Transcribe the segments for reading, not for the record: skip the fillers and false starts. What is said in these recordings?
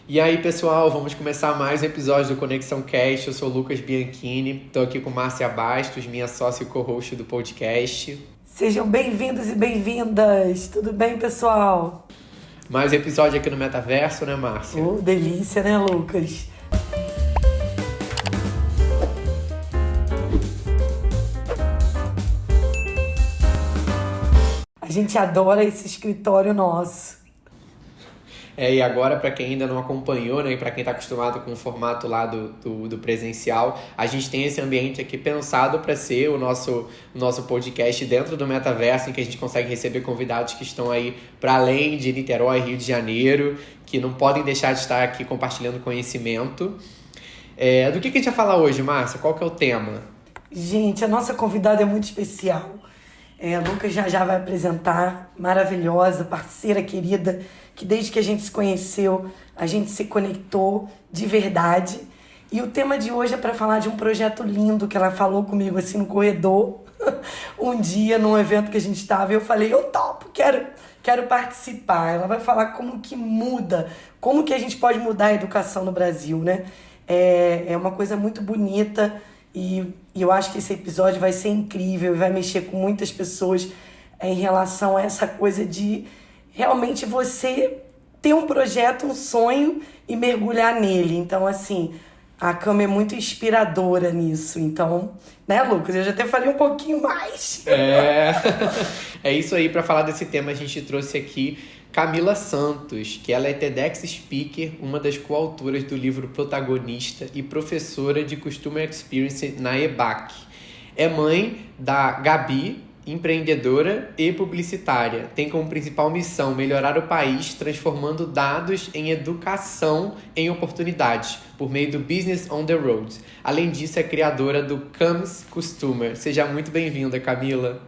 E aí, pessoal, vamos começar mais um episódio do Conexão Cast. Eu sou o Lucas Bianchini, estou aqui com Márcia Bastos, minha sócia e co-host do podcast. Sejam bem-vindos e bem-vindas! Tudo bem, pessoal? Mais um episódio aqui no Metaverso, né, Márcia? Oh, delícia, né, Lucas? A gente adora esse escritório nosso. E agora, para quem ainda não acompanhou, né, e para quem está acostumado com o formato lá do presencial, a gente tem esse ambiente aqui pensado para ser o nosso podcast dentro do Metaverso, em que a gente consegue receber convidados que estão aí para além de Niterói, Rio de Janeiro, que não podem deixar de estar aqui compartilhando conhecimento. Do que a gente vai falar hoje, Márcia? Qual que é o tema? Gente, a nossa convidada é muito especial. A Lucas já vai apresentar, maravilhosa, parceira querida, que desde que a gente se conheceu, a gente se conectou de verdade. E o tema de hoje é para falar de um projeto lindo que ela falou comigo assim no corredor, um dia num evento que a gente estava, e eu falei, eu topo, quero participar. Ela vai falar como que muda, como que a gente pode mudar a educação no Brasil, né? É uma coisa muito bonita e eu acho que esse episódio vai ser incrível e vai mexer com muitas pessoas em relação a essa coisa de realmente você ter um projeto, um sonho e mergulhar nele. Então, assim, a Cami é muito inspiradora nisso. Então, né, Lucas? Eu já até falei um pouquinho mais. É isso aí. Para falar desse tema, a gente trouxe aqui Camila Santos, que ela é TEDx Speaker, uma das coautoras do livro Protagonista e professora de Customer Experience na EBAC. É mãe da Gabi, empreendedora e publicitária. Tem como principal missão melhorar o país, transformando dados em educação em oportunidades, por meio do Business on the Road. Além disso, é criadora do Comes Customer. Seja muito bem-vinda, Camila.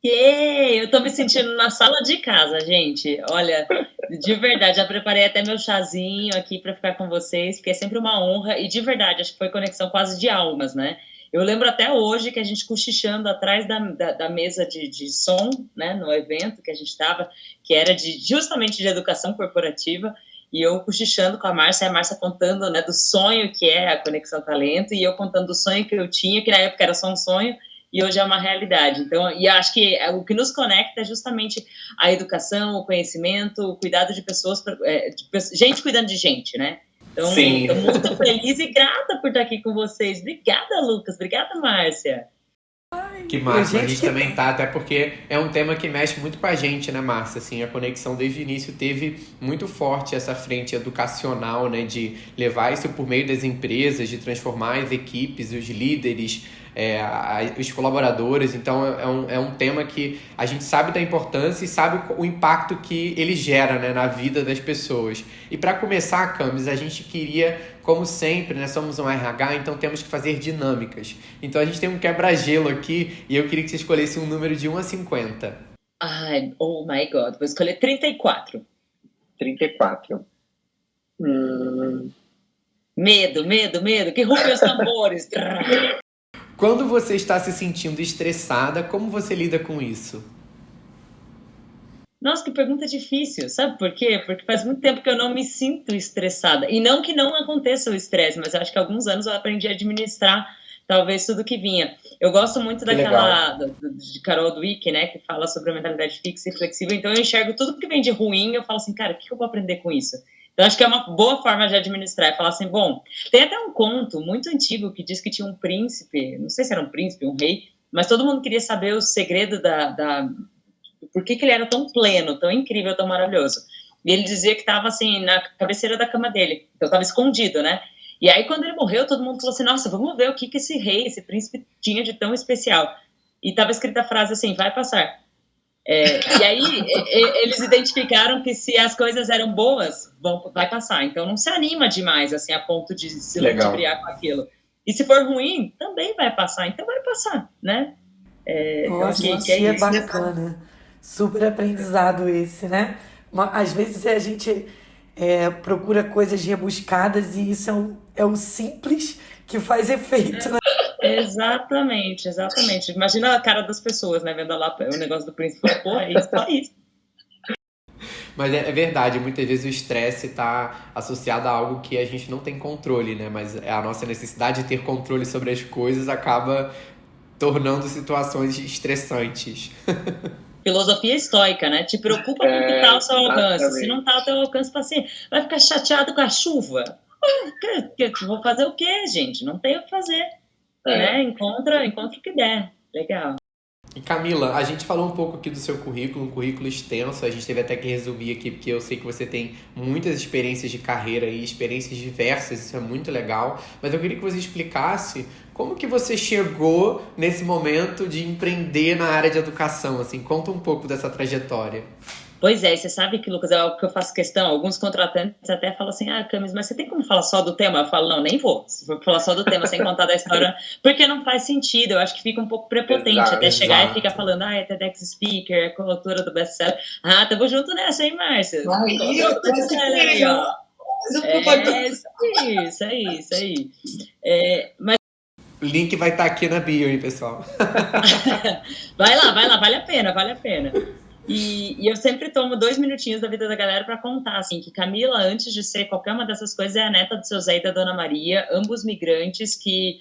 Eu tô me sentindo na sala de casa, gente. Olha, de verdade, já preparei até meu chazinho aqui para ficar com vocês, porque é sempre uma honra. E de verdade, acho que foi conexão quase de almas, né? Eu lembro até hoje que a gente cochichando atrás da mesa de som, né, no evento que a gente estava, que era justamente de educação corporativa, e eu cochichando com a Márcia contando, né, do sonho que é a Conexão Talento, e eu contando do sonho que eu tinha, que na época era só um sonho, e hoje é uma realidade. Então, e acho que o que nos conecta é justamente a educação, o conhecimento, o cuidado de pessoas, gente cuidando de gente, né? Então, estou muito feliz e grata por estar aqui com vocês. Obrigada, Lucas. Obrigada, Márcia. Que massa, a gente também tá, até porque é um tema que mexe muito com a gente, né, Márcia? Assim, a Conexão desde o início teve muito forte essa frente educacional, né, de levar isso por meio das empresas, de transformar as equipes, os líderes, os colaboradores. Então é um tema que a gente sabe da importância e sabe o impacto que ele gera, né, na vida das pessoas. E para começar, Camis, a gente queria, como sempre, né, somos um RH, então temos que fazer dinâmicas. Então a gente tem um quebra-gelo aqui e eu queria que você escolhesse um número de 1 a 50. Ai, oh my God, vou escolher 34. 34. Medo, que rufem os tambores. Quando você está se sentindo estressada, como você lida com isso? Nossa, que pergunta difícil. Sabe por quê? Porque faz muito tempo que eu não me sinto estressada. E não que não aconteça o estresse, mas acho que há alguns anos eu aprendi a administrar talvez tudo que vinha. Eu gosto muito de Carol Dweck, né, que fala sobre a mentalidade fixa e flexível. Então eu enxergo tudo que vem de ruim e eu falo assim, cara, o que eu vou aprender com isso? Então, acho que é uma boa forma de administrar, é falar assim, bom, tem até um conto muito antigo que diz que tinha um príncipe, não sei se era um príncipe, um rei, mas todo mundo queria saber o segredo por que ele era tão pleno, tão incrível, tão maravilhoso. E ele dizia que estava, assim, na cabeceira da cama dele, então estava escondido, né? E aí, quando ele morreu, todo mundo falou assim, nossa, vamos ver o que esse rei, esse príncipe tinha de tão especial. E estava escrita a frase assim, vai passar. E aí eles identificaram que se as coisas eram boas, vai passar. Então não se anima demais assim a ponto de se ludibriar com aquilo. E se for ruim, também vai passar. Então vai passar, né? Nossa, que é bacana. Super aprendizado esse, né? Às vezes a gente procura coisas rebuscadas e isso é o simples que faz efeito, né? Exatamente. Imagina a cara das pessoas, né? Vendo lá o negócio do príncipe. Pô, é isso. Mas é verdade, muitas vezes o estresse está associado a algo que a gente não tem controle, né? Mas a nossa necessidade de ter controle sobre as coisas acaba tornando situações estressantes. Filosofia estoica, né? Te preocupa com o que está ao seu alcance. Se não está ao teu alcance, assim, vai ficar chateado com a chuva. Vou fazer o quê, gente? Não tem o que fazer. Né? Encontra o que der. Legal. E Camila, a gente falou um pouco aqui do seu currículo, um currículo extenso, a gente teve até que resumir aqui, porque eu sei que você tem muitas experiências de carreira e experiências diversas, isso é muito legal, mas eu queria que você explicasse como que você chegou nesse momento de empreender na área de educação, assim, conta um pouco dessa trajetória. Pois é, você sabe que, Lucas, é algo que eu faço questão, alguns contratantes até falam assim, Camis, mas você tem como falar só do tema? Eu falo, não, nem vou, se for falar só do tema, sem contar da história, porque não faz sentido, eu acho que fica um pouco prepotente até chegar e ficar falando, é TEDx Speaker, é coautora do best-seller, tamo junto nessa, hein, Márcia? Isso aí. Mas o link vai estar aqui na bio, hein, pessoal? Vai lá, vale a pena. E eu sempre tomo 2 minutinhos da vida da galera para contar, assim, que Camila, antes de ser qualquer uma dessas coisas, é a neta do seu Zé e da Dona Maria, ambos migrantes que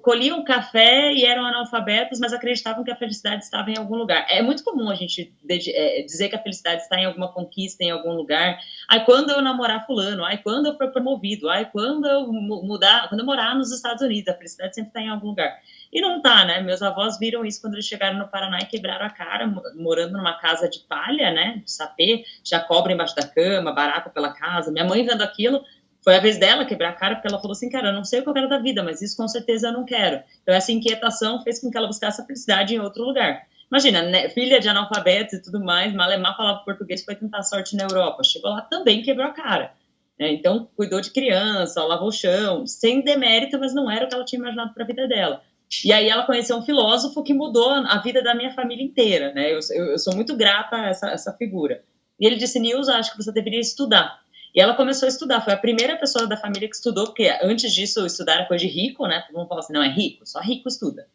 colhiam café e eram analfabetos, mas acreditavam que a felicidade estava em algum lugar. É muito comum a gente dizer que a felicidade está em alguma conquista, em algum lugar. Quando eu namorar fulano, quando eu for promovido, quando eu quando eu morar nos Estados Unidos, a felicidade sempre está em algum lugar. E não tá, né? Meus avós viram isso quando eles chegaram no Paraná e quebraram a cara, morando numa casa de palha, né? De sapê, já cobra embaixo da cama, barata pela casa. Minha mãe vendo aquilo, foi a vez dela quebrar a cara, porque ela falou assim, cara, eu não sei o que eu quero da vida, mas isso com certeza eu não quero. Então essa inquietação fez com que ela buscasse a felicidade em outro lugar. Imagina, né? Filha de analfabetos e tudo mais, malemar falava português, foi tentar sorte na Europa. Chegou lá também, quebrou a cara. Então, cuidou de criança, lavou o chão, sem demérito, mas não era o que ela tinha imaginado para a vida dela. E aí ela conheceu um filósofo que mudou a vida da minha família inteira, né? Eu sou muito grata a essa figura. E ele disse, Nilza, acho que você deveria estudar. E ela começou a estudar, foi a primeira pessoa da família que estudou, porque antes disso estudar era coisa de rico, né? Todo mundo fala assim, não, é rico, só rico estuda.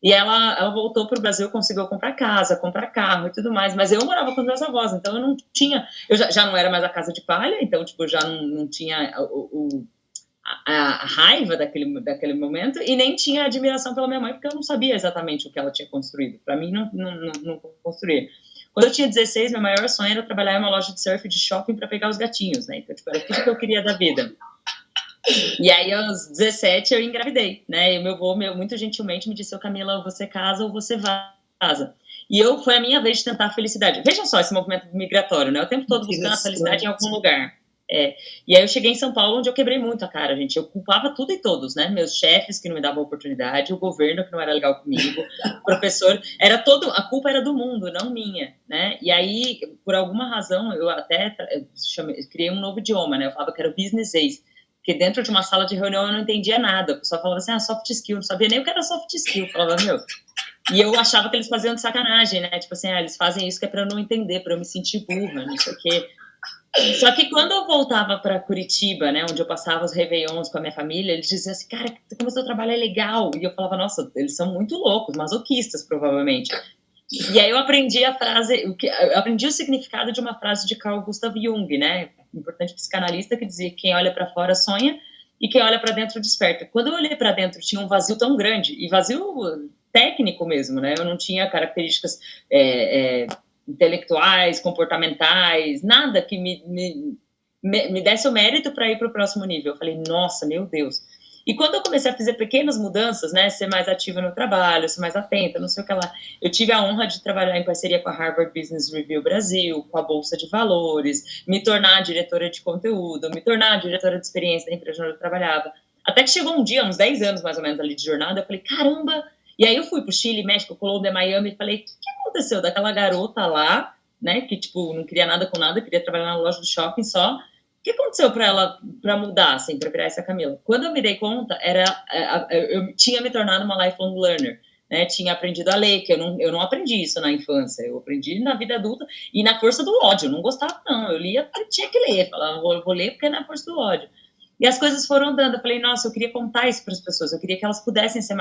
E ela voltou para o Brasil, conseguiu comprar casa, comprar carro e tudo mais, mas eu morava com meus avós, então eu não tinha, eu já não era mais a casa de palha, então tipo, já não tinha a raiva daquele momento e nem tinha admiração pela minha mãe, porque eu não sabia exatamente o que ela tinha construído. Para mim, não construía. Quando eu tinha 16, meu maior sonho era trabalhar em uma loja de surf de shopping para pegar os gatinhos, né? Então, tipo, era tudo que eu queria da vida. E aí, aos 17, eu engravidei, né? E meu avô, muito gentilmente, me disse, Camila, ou você casa ou você vaza. E foi a minha vez de tentar a felicidade. Veja só esse movimento migratório, né? O tempo todo buscando a felicidade em algum lugar. E aí eu cheguei em São Paulo, onde eu quebrei muito a cara, gente. Eu culpava tudo e todos, né? Meus chefes que não me davam oportunidade, o governo que não era legal comigo, o professor, a culpa era do mundo, não minha, né? E aí, por alguma razão, eu até criei um novo idioma, né? Eu falava que era o business ace, porque dentro de uma sala de reunião eu não entendia nada. O pessoal falava assim, soft skill, não sabia nem o que era soft skill. Eu falava, meu... E eu achava que eles faziam de sacanagem, né? Tipo assim, eles fazem isso que é pra eu não entender, pra eu me sentir burra, não sei o quê. Só que quando eu voltava para Curitiba, né, onde eu passava os réveillons com a minha família, eles diziam assim, cara, como o seu trabalho é legal. E eu falava, nossa, eles são muito loucos, masoquistas, provavelmente. E aí eu aprendi aprendi o significado de uma frase de Carl Gustav Jung, né, importante psicanalista, que dizia que quem olha para fora sonha e quem olha para dentro desperta. Quando eu olhei para dentro, tinha um vazio tão grande, e vazio técnico mesmo, né, eu não tinha características... intelectuais, comportamentais, nada que me desse o mérito para ir para o próximo nível. Eu falei, nossa, meu Deus. E quando eu comecei a fazer pequenas mudanças, né, ser mais ativa no trabalho, ser mais atenta, não sei o que lá, eu tive a honra de trabalhar em parceria com a Harvard Business Review Brasil, com a Bolsa de Valores, me tornar diretora de conteúdo, me tornar diretora de experiência da empresa onde eu trabalhava. Até que chegou um dia, uns 10 anos mais ou menos ali de jornada, eu falei, caramba. E aí eu fui pro Chile, México, Colômbia, Miami e falei, o que aconteceu daquela garota lá, né, que tipo, não queria nada com nada, queria trabalhar na loja do shopping só. O que aconteceu para ela, para mudar, assim, para virar essa Camila? Quando eu me dei conta, eu tinha me tornado uma lifelong learner, né, tinha aprendido a ler, que eu não aprendi isso na infância, eu aprendi na vida adulta e na força do ódio, eu não gostava não, eu lia porque tinha que ler, falava, vou ler porque é na força do ódio. E as coisas foram andando. Eu falei, nossa, eu queria contar isso para as pessoas, eu queria que elas pudessem ser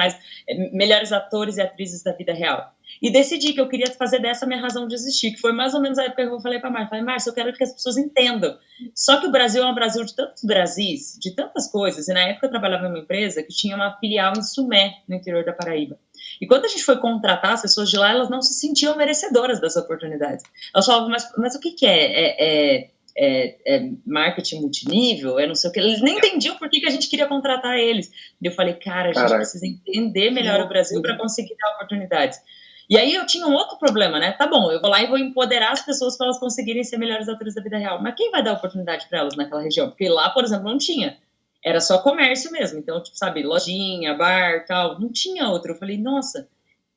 melhores atores e atrizes da vida real. E decidi que eu queria fazer dessa minha razão de existir, que foi mais ou menos a época que eu falei para a Márcia. Falei, Márcia, eu quero que as pessoas entendam. Só que o Brasil é um Brasil de tantos Brasis, de tantas coisas. E na época eu trabalhava em uma empresa que tinha uma filial em Sumé, no interior da Paraíba. E quando a gente foi contratar as pessoas de lá, elas não se sentiam merecedoras das oportunidades. Elas falavam, mas o que é? Marketing multinível, não sei o que. Eles nem entendiam por que a gente queria contratar eles. E eu falei, cara, a gente precisa entender melhor o Brasil para conseguir dar oportunidades. E aí eu tinha um outro problema, né? Tá bom, eu vou lá e vou empoderar as pessoas para elas conseguirem ser melhores atores da vida real. Mas quem vai dar oportunidade para elas naquela região? Porque lá, por exemplo, não tinha. Era só comércio mesmo. Então, tipo, sabe, lojinha, bar, tal. Não tinha outro. Eu falei, nossa,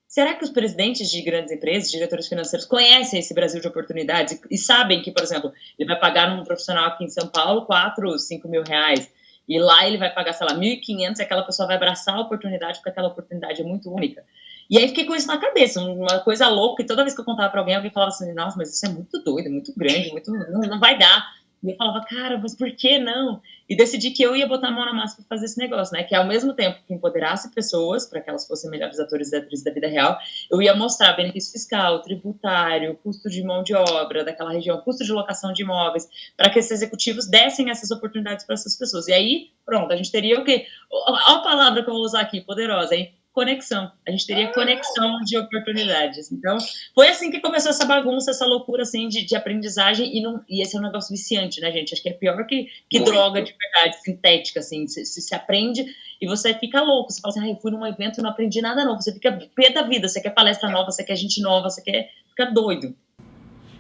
será que os presidentes de grandes empresas, diretores financeiros, conhecem esse Brasil de oportunidades e sabem que, por exemplo, ele vai pagar num profissional aqui em São Paulo 4, 5 mil reais e lá ele vai pagar, sei lá, 1.500 e aquela pessoa vai abraçar a oportunidade porque aquela oportunidade é muito única. E aí fiquei com isso na cabeça, uma coisa louca, e toda vez que eu contava para alguém falava assim, nossa, mas isso é muito doido, muito grande, não vai dar. E eu falava, cara, mas por que não? E decidi que eu ia botar a mão na massa para fazer esse negócio, né? Que ao mesmo tempo que empoderasse pessoas, para que elas fossem melhores atores e atrizes da vida real, eu ia mostrar benefício fiscal, tributário, custo de mão de obra daquela região, custo de locação de imóveis, para que esses executivos dessem essas oportunidades para essas pessoas. E aí, pronto, a gente teria o quê? Olha a palavra que eu vou usar aqui, poderosa, hein? Conexão. A gente teria conexão de oportunidades. Então, foi assim que começou essa bagunça, essa loucura, assim, de aprendizagem, e esse é um negócio viciante, né, gente? Acho que é pior que droga de verdade, sintética, assim, se aprende e você fica louco, você fala assim, eu fui num evento e não aprendi nada novo, você fica pé da vida, você quer palestra nova, você quer gente nova, você quer ficar doido.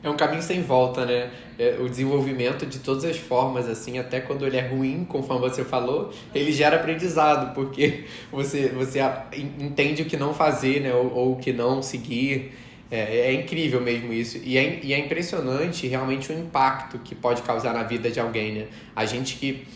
É um caminho sem volta, né? O desenvolvimento de todas as formas, assim, até quando ele é ruim, conforme você falou, ele gera aprendizado, porque você entende o que não fazer, né? Ou o que não seguir. É incrível mesmo isso. E é impressionante realmente o impacto que pode causar na vida de alguém, né? A gente que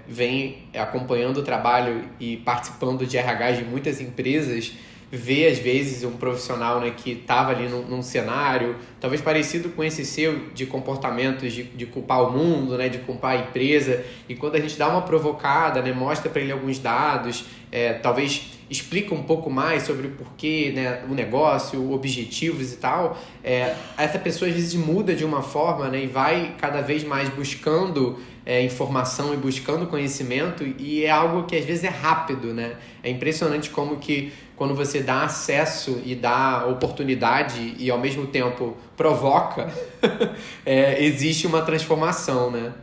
vem acompanhando o trabalho e participando de RH de muitas empresas, vê às vezes um profissional, né, que estava ali num cenário talvez parecido com esse seu, de comportamentos de culpar o mundo, né, de culpar a empresa, e quando a gente dá uma provocada, né, mostra para ele alguns dados, talvez explica um pouco mais sobre o porquê, né, o negócio, objetivos e tal, essa pessoa às vezes muda de uma forma, né, e vai cada vez mais buscando informação e buscando conhecimento, e é algo que às vezes é rápido, né? É impressionante como que quando você dá acesso e dá oportunidade e ao mesmo tempo provoca, existe uma transformação, né?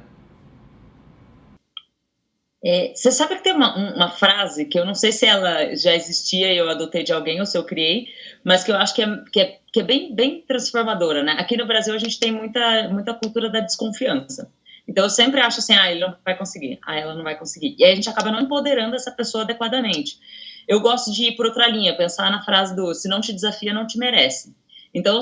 Você sabe que tem uma frase que eu não sei se ela já existia e eu adotei de alguém ou se eu criei, mas que eu acho que é bem, bem transformadora, né? Aqui no Brasil a gente tem muita cultura da desconfiança. Então eu sempre acho assim, ele não vai conseguir, ela não vai conseguir. E aí a gente acaba não empoderando essa pessoa adequadamente. Eu gosto de ir por outra linha, pensar na frase do se não te desafia, não te merece. Então,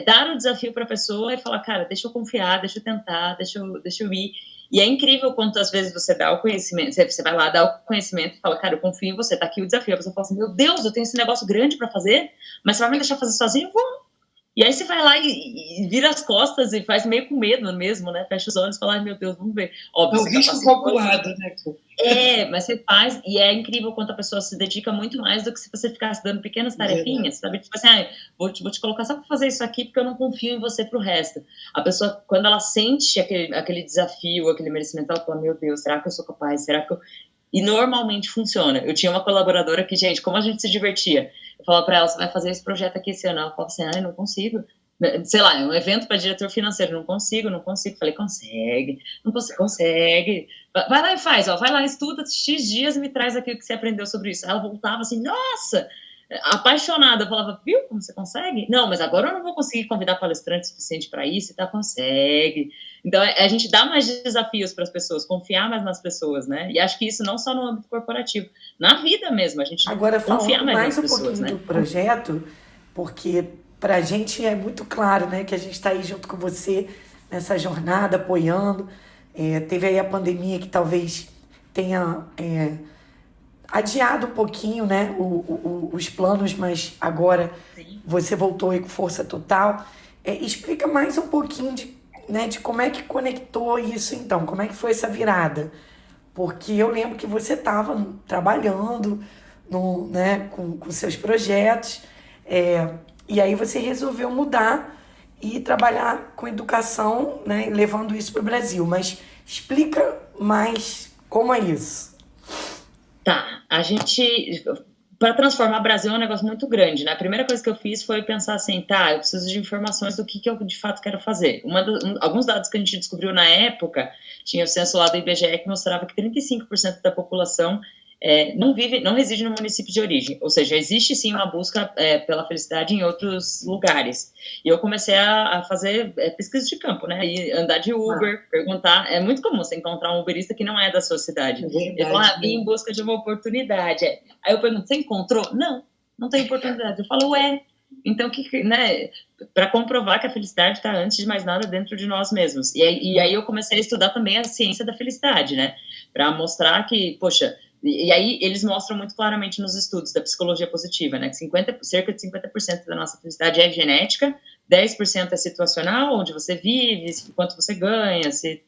dar o desafio para a pessoa e falar, cara, deixa eu confiar, deixa eu tentar, deixa eu ir. E é incrível quantas vezes você dá o conhecimento, você vai lá, dá o conhecimento e fala, cara, eu confio em você, tá aqui o desafio. A pessoa fala assim, meu Deus, eu tenho esse negócio grande para fazer, mas você vai me deixar fazer sozinho? Vou. E aí você vai lá e vira as costas e faz meio com medo mesmo, né? Fecha os olhos e fala, ai meu Deus, vamos ver. Óbvio, é o risco calculado, né? Mas você faz, e é incrível quanto a pessoa se dedica muito mais do que se você ficasse dando pequenas tarefinhas, sabe? Tipo assim, vou te colocar só para fazer isso aqui porque eu não confio em você pro resto. A pessoa, quando ela sente aquele desafio, aquele merecimento, ela fala, meu Deus, será que eu sou capaz? Será que eu... E normalmente funciona. Eu tinha uma colaboradora que, gente, como a gente se divertia. Eu falava para ela, você vai fazer esse projeto aqui esse ano. Ela falava assim, não consigo. Sei lá, é um evento para diretor financeiro. Não consigo. Falei, consegue. Não consegue. Vai lá e faz, vai lá, estuda X dias e me traz aqui o que você aprendeu sobre isso. Ela voltava assim, nossa, apaixonada. Eu falava, viu como você consegue? Não, mas agora eu não vou conseguir convidar palestrante suficiente para isso. Consegue. Então, a gente dá mais desafios para as pessoas, confiar mais nas pessoas, né? E acho que isso não só no âmbito corporativo, na vida mesmo, a gente agora, confia mais nas pessoas, né? Agora, falando mais um pouquinho do projeto, porque para a gente é muito claro, né, que a gente está aí junto com você nessa jornada, apoiando. Teve aí a pandemia que talvez tenha adiado um pouquinho, né, os planos, mas agora Sim. Você voltou aí com força total. Explica mais um pouquinho de como é que conectou isso, então, como é que foi essa virada? Porque eu lembro que você estava trabalhando né, com seus projetos, e aí você resolveu mudar e trabalhar com educação, né, levando isso para o Brasil. Mas explica mais como é isso. Tá, para transformar o Brasil é um negócio muito grande, né? A primeira coisa que eu fiz foi pensar assim, tá, eu preciso de informações do que eu de fato quero fazer. Alguns dados que a gente descobriu na época, tinha o censo lá do IBGE que mostrava que 35% da população não reside no município de origem, ou seja, existe sim uma busca pela felicidade em outros lugares. E eu comecei a fazer pesquisa de campo, né? E andar de Uber, perguntar. É muito comum você encontrar um uberista que não é da sua cidade. Ele fala, vim em busca de uma oportunidade. Aí eu pergunto, você encontrou? Não tem oportunidade. Eu falo, então, né, para comprovar que a felicidade está, antes de mais nada, dentro de nós mesmos. E aí eu comecei a estudar também a ciência da felicidade, né? Para mostrar que, poxa, e aí eles mostram muito claramente nos estudos da psicologia positiva, né, que cerca de 50% da nossa felicidade é genética, 10% é situacional, onde você vive, quanto você ganha, se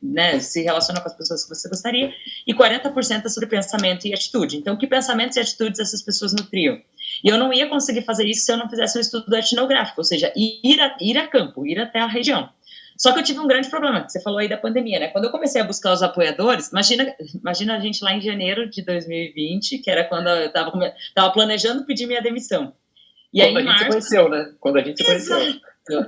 relaciona com as pessoas que você gostaria, e 40% é sobre pensamento e atitude. Então, que pensamentos e atitudes essas pessoas nutriam? E eu não ia conseguir fazer isso se eu não fizesse um estudo etnográfico, ou seja, ir a campo, ir até a região. Só que eu tive um grande problema, que você falou aí da pandemia, né? Quando eu comecei a buscar os apoiadores, imagina a gente lá em janeiro de 2020, que era quando eu tava planejando pedir minha demissão. E quando aí, a gente se conheceu, né? Quando a gente se conheceu.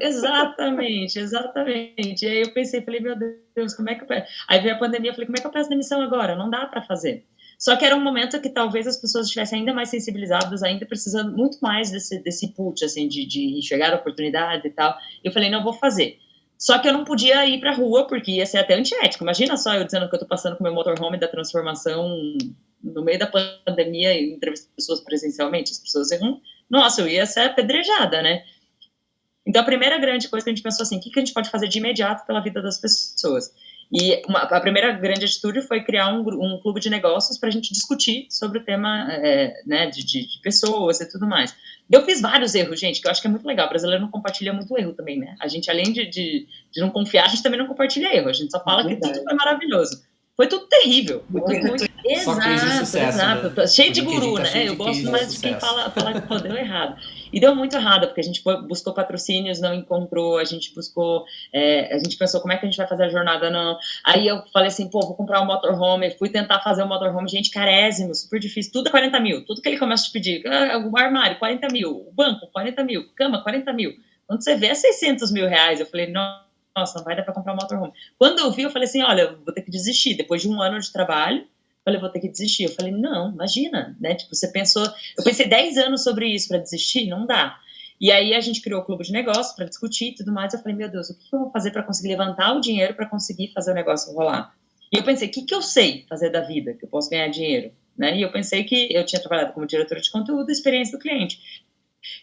Exatamente. E aí eu pensei, falei, meu Deus, como é que eu peço? Aí veio a pandemia, eu falei, como é que eu peço demissão agora? Não dá para fazer. Só que era um momento que talvez as pessoas estivessem ainda mais sensibilizadas, ainda precisando muito mais desse input, assim, de enxergar a oportunidade e tal. E eu falei, não, vou fazer. Só que eu não podia ir pra rua, porque ia ser até antiético. Imagina só eu dizendo que eu tô passando com o meu motorhome da transformação no meio da pandemia e entrevistando pessoas presencialmente. As pessoas iam, nossa, eu ia ser apedrejada, né? Então, a primeira grande coisa que a gente pensou assim, o que a gente pode fazer de imediato pela vida das pessoas? E a primeira grande atitude foi criar um clube de negócios para a gente discutir sobre o tema né, de pessoas e tudo mais. Eu fiz vários erros, gente, que eu acho que é muito legal. O brasileiro não compartilha muito erro também, né? A gente, além de não confiar, a gente também não compartilha erro. A gente só fala que tudo foi maravilhoso. Foi tudo terrível. Foi tudo muito... Exato. Né? Cheio de guru, né? Eu gosto mais de quem fala que deu errado. E deu muito errado, porque a gente buscou patrocínios, não encontrou, a gente pensou como é que a gente vai fazer a jornada, não. Aí eu falei assim, vou comprar um motorhome, fui tentar fazer um motorhome, gente, carésimo, super difícil, tudo é 40 mil, tudo que ele começa a te pedir, o armário, 40 mil, o banco, 40 mil, cama, 40 mil. Quando você vê, é 600 mil reais. Eu falei, nossa, não vai dar para comprar um motorhome. Quando eu vi, eu falei assim, olha, eu vou ter que desistir. Depois de um ano de trabalho, eu falei, vou ter que desistir. Eu falei, não, imagina, né? Tipo, eu pensei 10 anos sobre isso para desistir, não dá. E aí a gente criou o clube de negócios para discutir e tudo mais. Eu falei, meu Deus, o que eu vou fazer para conseguir levantar o dinheiro para conseguir fazer o negócio rolar? E eu pensei, o que eu sei fazer da vida, que eu posso ganhar dinheiro? Né? E eu pensei que eu tinha trabalhado como diretora de conteúdo e experiência do cliente.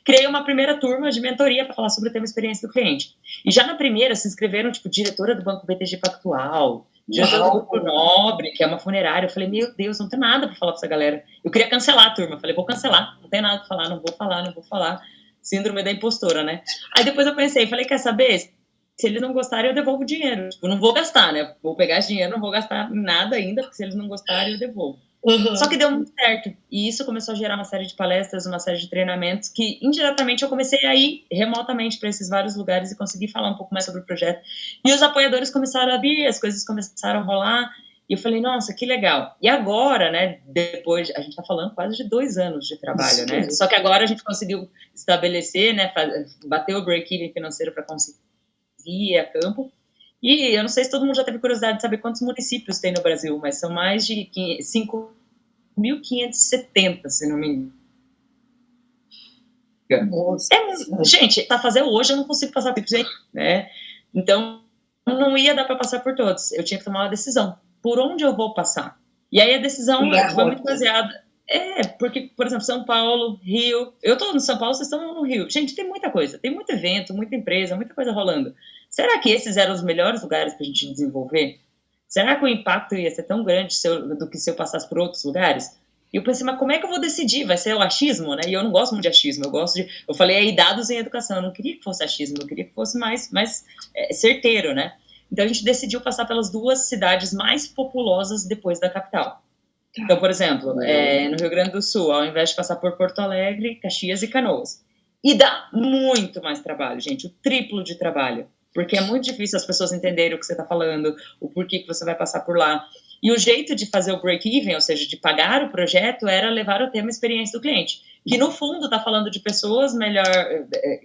Criei uma primeira turma de mentoria para falar sobre o tema experiência do cliente. E já na primeira se inscreveram, tipo, diretora do Banco BTG Pactual, diretora do Grupo Nobre, que é uma funerária. Eu falei, meu Deus, não tem nada para falar para essa galera. Eu queria cancelar a turma. Eu falei, vou cancelar, não tem nada para falar, não vou falar. Síndrome da impostora, né? Aí depois eu pensei, falei, quer saber? Se eles não gostarem, eu devolvo o dinheiro. Tipo, não vou gastar, né? Vou pegar esse dinheiro, não vou gastar nada ainda, porque se eles não gostarem, eu devolvo. Uhum. Só que deu muito certo. E isso começou a gerar uma série de palestras, uma série de treinamentos que, indiretamente, eu comecei a ir remotamente para esses vários lugares e consegui falar um pouco mais sobre o projeto. E os apoiadores começaram a vir, as coisas começaram a rolar. E eu falei, nossa, que legal. E agora, né, depois, a gente tá falando quase de 2 anos de trabalho, né? Só que agora a gente conseguiu estabelecer, né, bater o break-even financeiro para conseguir ir a campo. E eu não sei se todo mundo já teve curiosidade de saber quantos municípios tem no Brasil, mas são mais de 5.570, se não me engano. Gente, para fazer hoje eu não consigo passar por isso, né? Então, não ia dar para passar por todos. Eu tinha que tomar uma decisão. Por onde eu vou passar? E aí a decisão foi muito baseada... porque, por exemplo, São Paulo, Rio... Eu estou no São Paulo, vocês estão no Rio. Gente, tem muita coisa. Tem muito evento, muita empresa, muita coisa rolando. Será que esses eram os melhores lugares para a gente desenvolver? Será que o impacto ia ser tão grande do que se eu passasse por outros lugares? E eu pensei, mas como é que eu vou decidir? Vai ser o achismo, né? E eu não gosto muito de achismo. Eu falei aí dados em educação. Eu não queria que fosse achismo, eu queria que fosse mais certeiro, né? Então a gente decidiu passar pelas 2 cidades mais populosas depois da capital. Então, por exemplo, no Rio Grande do Sul, ao invés de passar por Porto Alegre, Caxias e Canoas. E dá muito mais trabalho, gente, o triplo de trabalho. Porque é muito difícil as pessoas entenderem o que você está falando, o porquê que você vai passar por lá. E o jeito de fazer o break-even, ou seja, de pagar o projeto, era levar o tema experiência do cliente. Que, no fundo, está falando de pessoas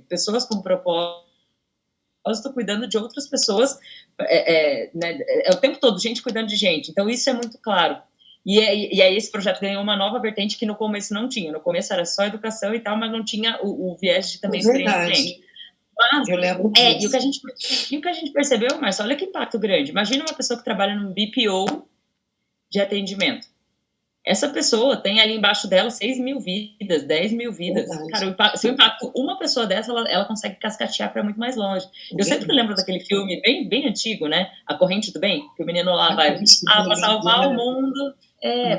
pessoas com propósito, cuidando de outras pessoas, né, o tempo todo, gente cuidando de gente. Então, isso é muito claro. E aí esse projeto ganhou uma nova vertente que no começo não tinha. No começo era só educação e tal, mas não tinha o viés de também experiência do cliente. Mas, eu lembro disso. E o que a gente percebeu, Márcio, olha que impacto grande. Imagina uma pessoa que trabalha num BPO de atendimento. Essa pessoa tem ali embaixo dela 6 mil vidas, 10 mil vidas. Cara, se o impacto uma pessoa dessa, ela consegue cascatear para muito mais longe. Eu sempre lembro daquele filme bem, bem antigo, né? A Corrente do Bem, que o menino lá vai para salvar o mundo,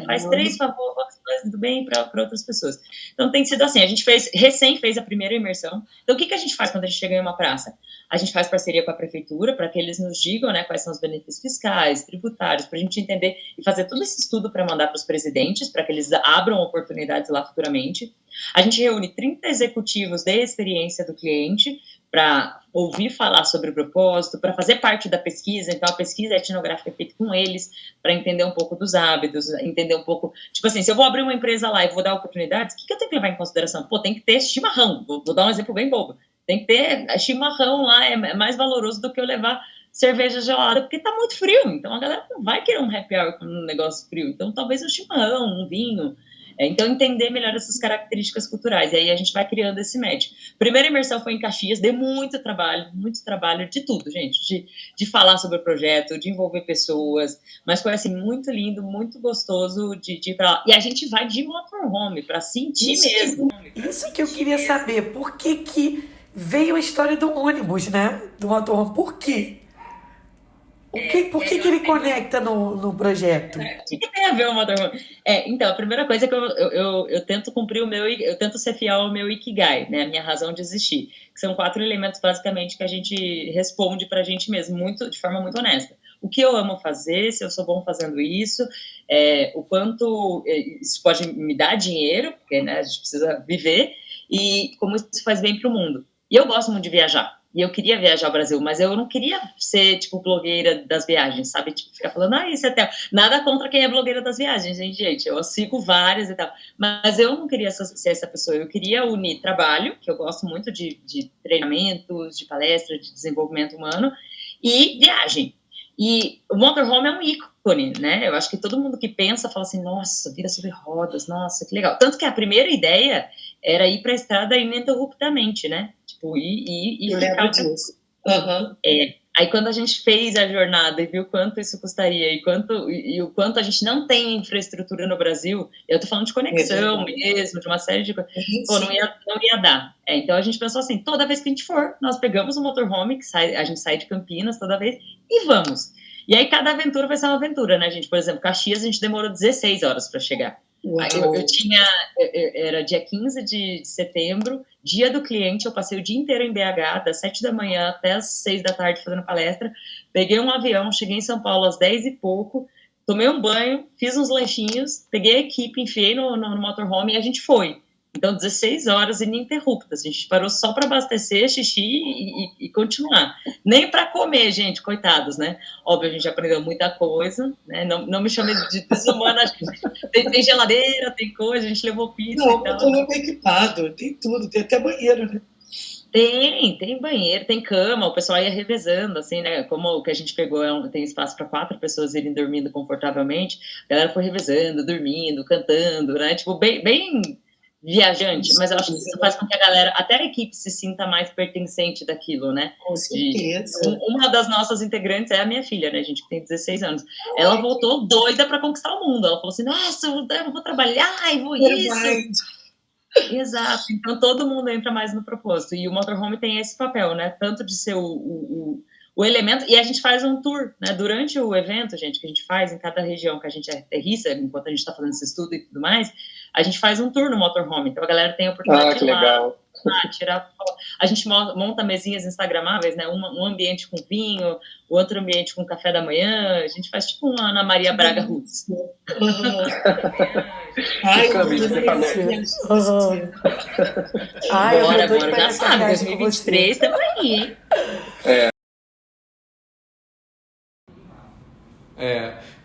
faz 3 favores do bem para outras pessoas. Então tem sido assim, a gente recém fez a primeira imersão. Então o que a gente faz quando a gente chega em uma praça? A gente faz parceria com a prefeitura para que eles nos digam, né, quais são os benefícios fiscais, tributários, para a gente entender e fazer todo esse estudo para mandar para os presidentes, para que eles abram oportunidades lá futuramente. A gente reúne 30 executivos de experiência do cliente para ouvir falar sobre o propósito, para fazer parte da pesquisa. Então, a pesquisa etnográfica é feita com eles, para entender um pouco dos hábitos, entender um pouco... Tipo assim, se eu vou abrir uma empresa lá e vou dar oportunidades, o que eu tenho que levar em consideração? Pô, tem que ter chimarrão. Vou dar um exemplo bem bobo. Tem que ter chimarrão lá, é mais valoroso do que eu levar cerveja gelada, porque tá muito frio. Então, a galera não vai querer um happy hour com um negócio frio. Então, talvez um chimarrão, um vinho... Então, entender melhor essas características culturais. E aí, a gente vai criando esse match. Primeira imersão foi em Caxias, deu muito trabalho de tudo, gente. De falar sobre o projeto, de envolver pessoas. Mas foi, assim, muito lindo, muito gostoso de ir pra lá. E a gente vai de motorhome, para sentir mesmo. Isso que eu queria saber. Por que veio a história do ônibus, né? Do motorhome. Por quê? Por que ele conecta no projeto? O que tem a ver o motorhome? Então, a primeira coisa é que eu tento cumprir eu tento ser fiel ao meu Ikigai, né? A minha razão de existir. Que são 4 elementos, basicamente, que a gente responde pra gente mesmo, de forma muito honesta. O que eu amo fazer, se eu sou bom fazendo isso, o quanto isso pode me dar dinheiro, porque, né, a gente precisa viver, e como isso faz bem pro mundo. E eu gosto muito de viajar. E eu queria viajar ao Brasil, mas eu não queria ser, tipo, blogueira das viagens, sabe? Tipo, ficar falando, isso é até... Nada contra quem é blogueira das viagens, hein, gente? Eu sigo várias e tal. Mas eu não queria ser essa pessoa. Eu queria unir trabalho, que eu gosto muito de treinamentos, de palestra, de desenvolvimento humano, e viagem. E o motorhome é um ícone, né? Eu acho que todo mundo que pensa fala assim, nossa, vida sobre rodas, nossa, que legal. Tanto que a primeira ideia era ir para a estrada ininterruptamente, né? Tipo, ir eu lembro disso. Uhum. Aí quando a gente fez a jornada e viu quanto isso custaria e o quanto a gente não tem infraestrutura no Brasil, eu tô falando de conexão mesmo, de uma série de coisas, não ia dar. Então a gente pensou assim, toda vez que a gente for, nós pegamos o motorhome, a gente sai de Campinas toda vez e vamos. E aí cada aventura vai ser uma aventura, né, gente? Por exemplo, Caxias a gente demorou 16 horas para chegar. Aí era dia 15 de setembro, dia do cliente, eu passei o dia inteiro em BH, das 7 da manhã até as 6 da tarde fazendo palestra, peguei um avião, cheguei em São Paulo às 10 e pouco, tomei um banho, fiz uns lanchinhos, peguei a equipe, enfiei no motorhome e a gente foi. Então, 16 horas ininterruptas. A gente parou só para abastecer, xixi e continuar. Nem para comer, gente, coitados, né? Óbvio, a gente aprendeu muita coisa, né? Não me chame de desumana. Tem geladeira, tem coisa, a gente levou pizza e tal. Não, o bem equipado, tem tudo, tem até banheiro, né? Tem banheiro, tem cama, o pessoal ia revezando, assim, né? Como o que a gente pegou tem espaço para 4 pessoas irem dormindo confortavelmente, a galera foi revezando, dormindo, cantando, né? Tipo, bem viajante, mas eu acho que isso faz com que a galera, até a equipe, se sinta mais pertencente daquilo, né? Com certeza. Uma das nossas integrantes é a minha filha, né, gente, que tem 16 anos. Ela voltou doida para conquistar o mundo. Ela falou assim, nossa, eu vou trabalhar e vou isso. Exato. Então, todo mundo entra mais no propósito. E o motorhome tem esse papel, né? Tanto de ser o elemento... E a gente faz um tour, né? Durante o evento, gente, que a gente faz em cada região que a gente aterrissa, enquanto a gente está fazendo esse estudo e tudo mais, a gente faz um tour no motorhome. Então, a galera tem a oportunidade que legal. tirar foto. A gente monta mesinhas instagramáveis, né? Um ambiente com vinho, o outro ambiente com café da manhã. A gente faz tipo uma Ana Maria Braga Roots. Ai, Camila, você falou. Ai, eu tô doida bora, pra já essa sabe, viagem com 2023 você. estamos aí, hein?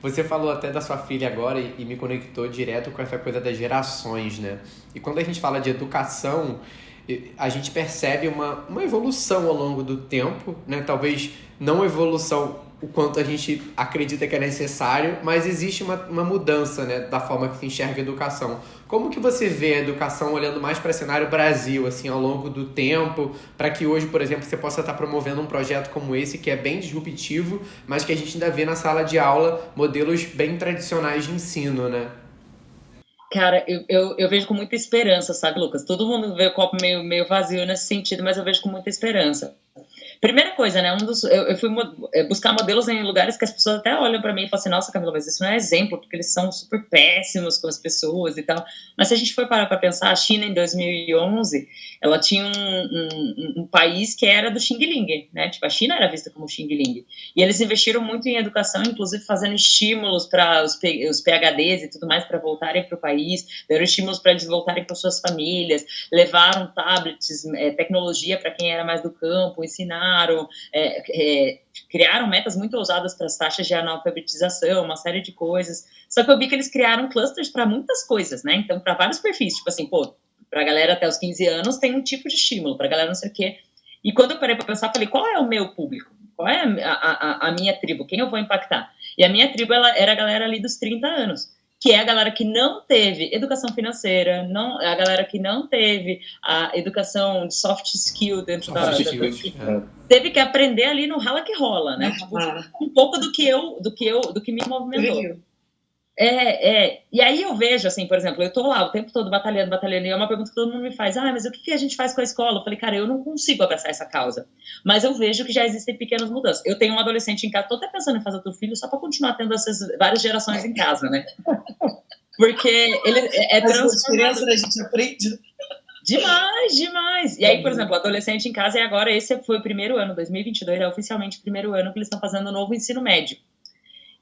Você falou até da sua filha agora e me conectou direto com essa coisa das gerações, né? E quando a gente fala de educação, a gente percebe uma evolução ao longo do tempo, né? Talvez não evolução o quanto a gente acredita que é necessário, mas existe uma mudança, né, da forma que se enxerga a educação. Como que você vê a educação olhando mais para o cenário Brasil, assim, ao longo do tempo, para que hoje, por exemplo, você possa estar promovendo um projeto como esse, que é bem disruptivo, mas que a gente ainda vê na sala de aula modelos bem tradicionais de ensino, né? Cara, eu vejo com muita esperança, sabe, Lucas? Todo mundo vê o copo meio vazio nesse sentido, mas eu vejo com muita esperança. Primeira coisa, né? Eu fui buscar modelos em lugares que as pessoas até olham para mim e falam assim: nossa, Camila, mas isso não é exemplo, porque eles são super péssimos com as pessoas e tal. Mas se a gente for parar para pensar, a China em 2011, ela tinha um país que era do Xing Ling, né? Tipo, a China era vista como Xing Ling. E eles investiram muito em educação, inclusive fazendo estímulos para os PhDs e tudo mais para voltarem para o país, deram estímulos para eles voltarem para suas famílias, levaram tablets, tecnologia para quem era mais do campo, ensinaram, criaram metas muito ousadas para as taxas de analfabetização, uma série de coisas. Só que eu vi que eles criaram clusters para muitas coisas, né? Então, para vários perfis, tipo assim, pô, para a galera até os 15 anos tem um tipo de estímulo, para a galera não sei o quê. E quando eu parei para pensar, falei, qual é o meu público? Qual é a minha tribo? Quem eu vou impactar? E a minha tribo era a galera ali dos 30 anos, que é a galera que não teve educação financeira, a galera que não teve a educação de soft skill dentro da teve que aprender ali no rala que rola, né? Tipo, um pouco do que me movimentou. E aí eu vejo, assim, por exemplo, eu tô lá o tempo todo batalhando, e é uma pergunta que todo mundo me faz, mas o que a gente faz com a escola? Eu falei, cara, eu não consigo abraçar essa causa, mas eu vejo que já existem pequenas mudanças. Eu tenho um adolescente em casa, tô até pensando em fazer outro filho só para continuar tendo essas várias gerações em casa, né? Porque ele é transformador. A gente aprende. Demais. E aí, por exemplo, adolescente em casa, e agora esse foi o primeiro ano, 2022, é oficialmente o primeiro ano que eles estão fazendo o novo ensino médio.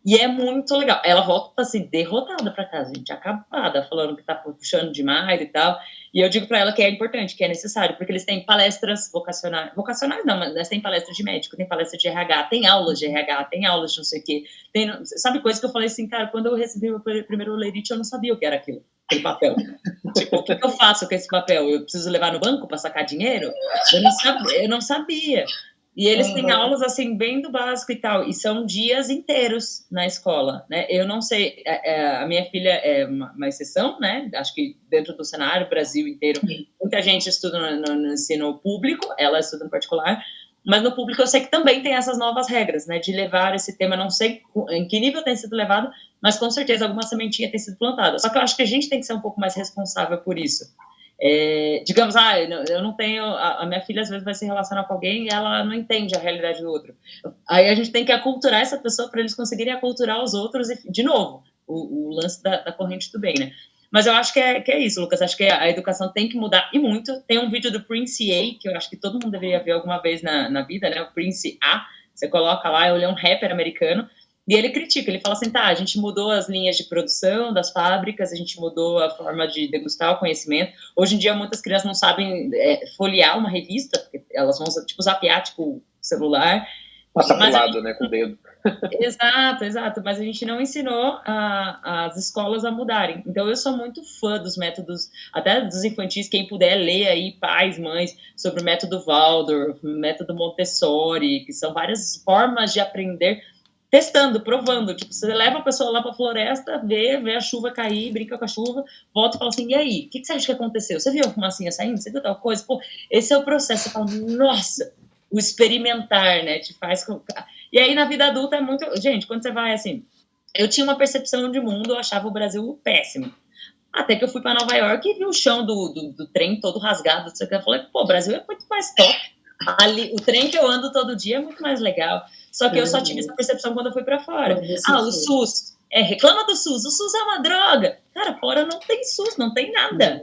E é muito legal. Ela volta assim, derrotada para casa, gente, acabada, falando que tá puxando demais e tal. E eu digo para ela que é importante, que é necessário, porque eles têm palestras vocacionais não, mas eles têm palestra de médico, tem palestra de RH, tem aulas de RH, tem aulas de não sei o quê. Sabe coisa que eu falei assim, cara, quando eu recebi o primeiro lerite, eu não sabia o que era aquilo, aquele papel. Tipo, o que eu faço com esse papel? Eu preciso levar no banco para sacar dinheiro? Eu não sabia. E eles têm aulas, assim, bem do básico e tal, e são dias inteiros na escola, né? Eu não sei, a minha filha é uma exceção, né? Acho que dentro do cenário, Brasil inteiro, muita gente estuda no ensino público, ela estuda no particular, mas no público eu sei que também tem essas novas regras, né? De levar esse tema, não sei em que nível tem sido levado, mas com certeza alguma sementinha tem sido plantada. Só que eu acho que a gente tem que ser um pouco mais responsável por isso. Digamos, eu não tenho, a minha filha às vezes vai se relacionar com alguém e ela não entende a realidade do outro. Aí a gente tem que aculturar essa pessoa para eles conseguirem aculturar os outros, e, de novo, o lance da corrente do bem, né? Mas eu acho que é isso, Lucas, acho que a educação tem que mudar, e muito. Tem um vídeo do Prince A, que eu acho que todo mundo deveria ver alguma vez na vida, né? O Prince A, você coloca lá, ele é um rapper americano, e ele critica, ele fala assim, a gente mudou as linhas de produção das fábricas, a gente mudou a forma de degustar o conhecimento. Hoje em dia, muitas crianças não sabem folhear uma revista, porque elas vão, tipo, zapear, tipo, celular. Passa pro lado, né, com o dedo. Exato, mas a gente não ensinou as escolas a mudarem. Então, eu sou muito fã dos métodos, até dos infantis, quem puder ler aí, pais, mães, sobre o método Waldorf, método Montessori, que são várias formas de aprender, testando, provando, tipo, você leva a pessoa lá para a floresta, vê a chuva cair, brinca com a chuva, volta e fala assim, e aí, o que você acha que aconteceu? Você viu a fumacinha saindo? Você viu tal coisa? Pô, esse é o processo, você fala, nossa, o experimentar, né, te faz... E aí, na vida adulta, é muito... Gente, quando você vai, assim, eu tinha uma percepção de mundo, eu achava o Brasil péssimo. Até que eu fui para Nova York e vi o chão do trem todo rasgado, eu falei, pô, o Brasil é muito mais top. Ali, o trem que eu ando todo dia é muito mais legal. Só que eu só tive essa percepção quando eu fui para fora. O SUS. reclama do SUS, o SUS é uma droga. Cara, fora não tem SUS, não tem nada.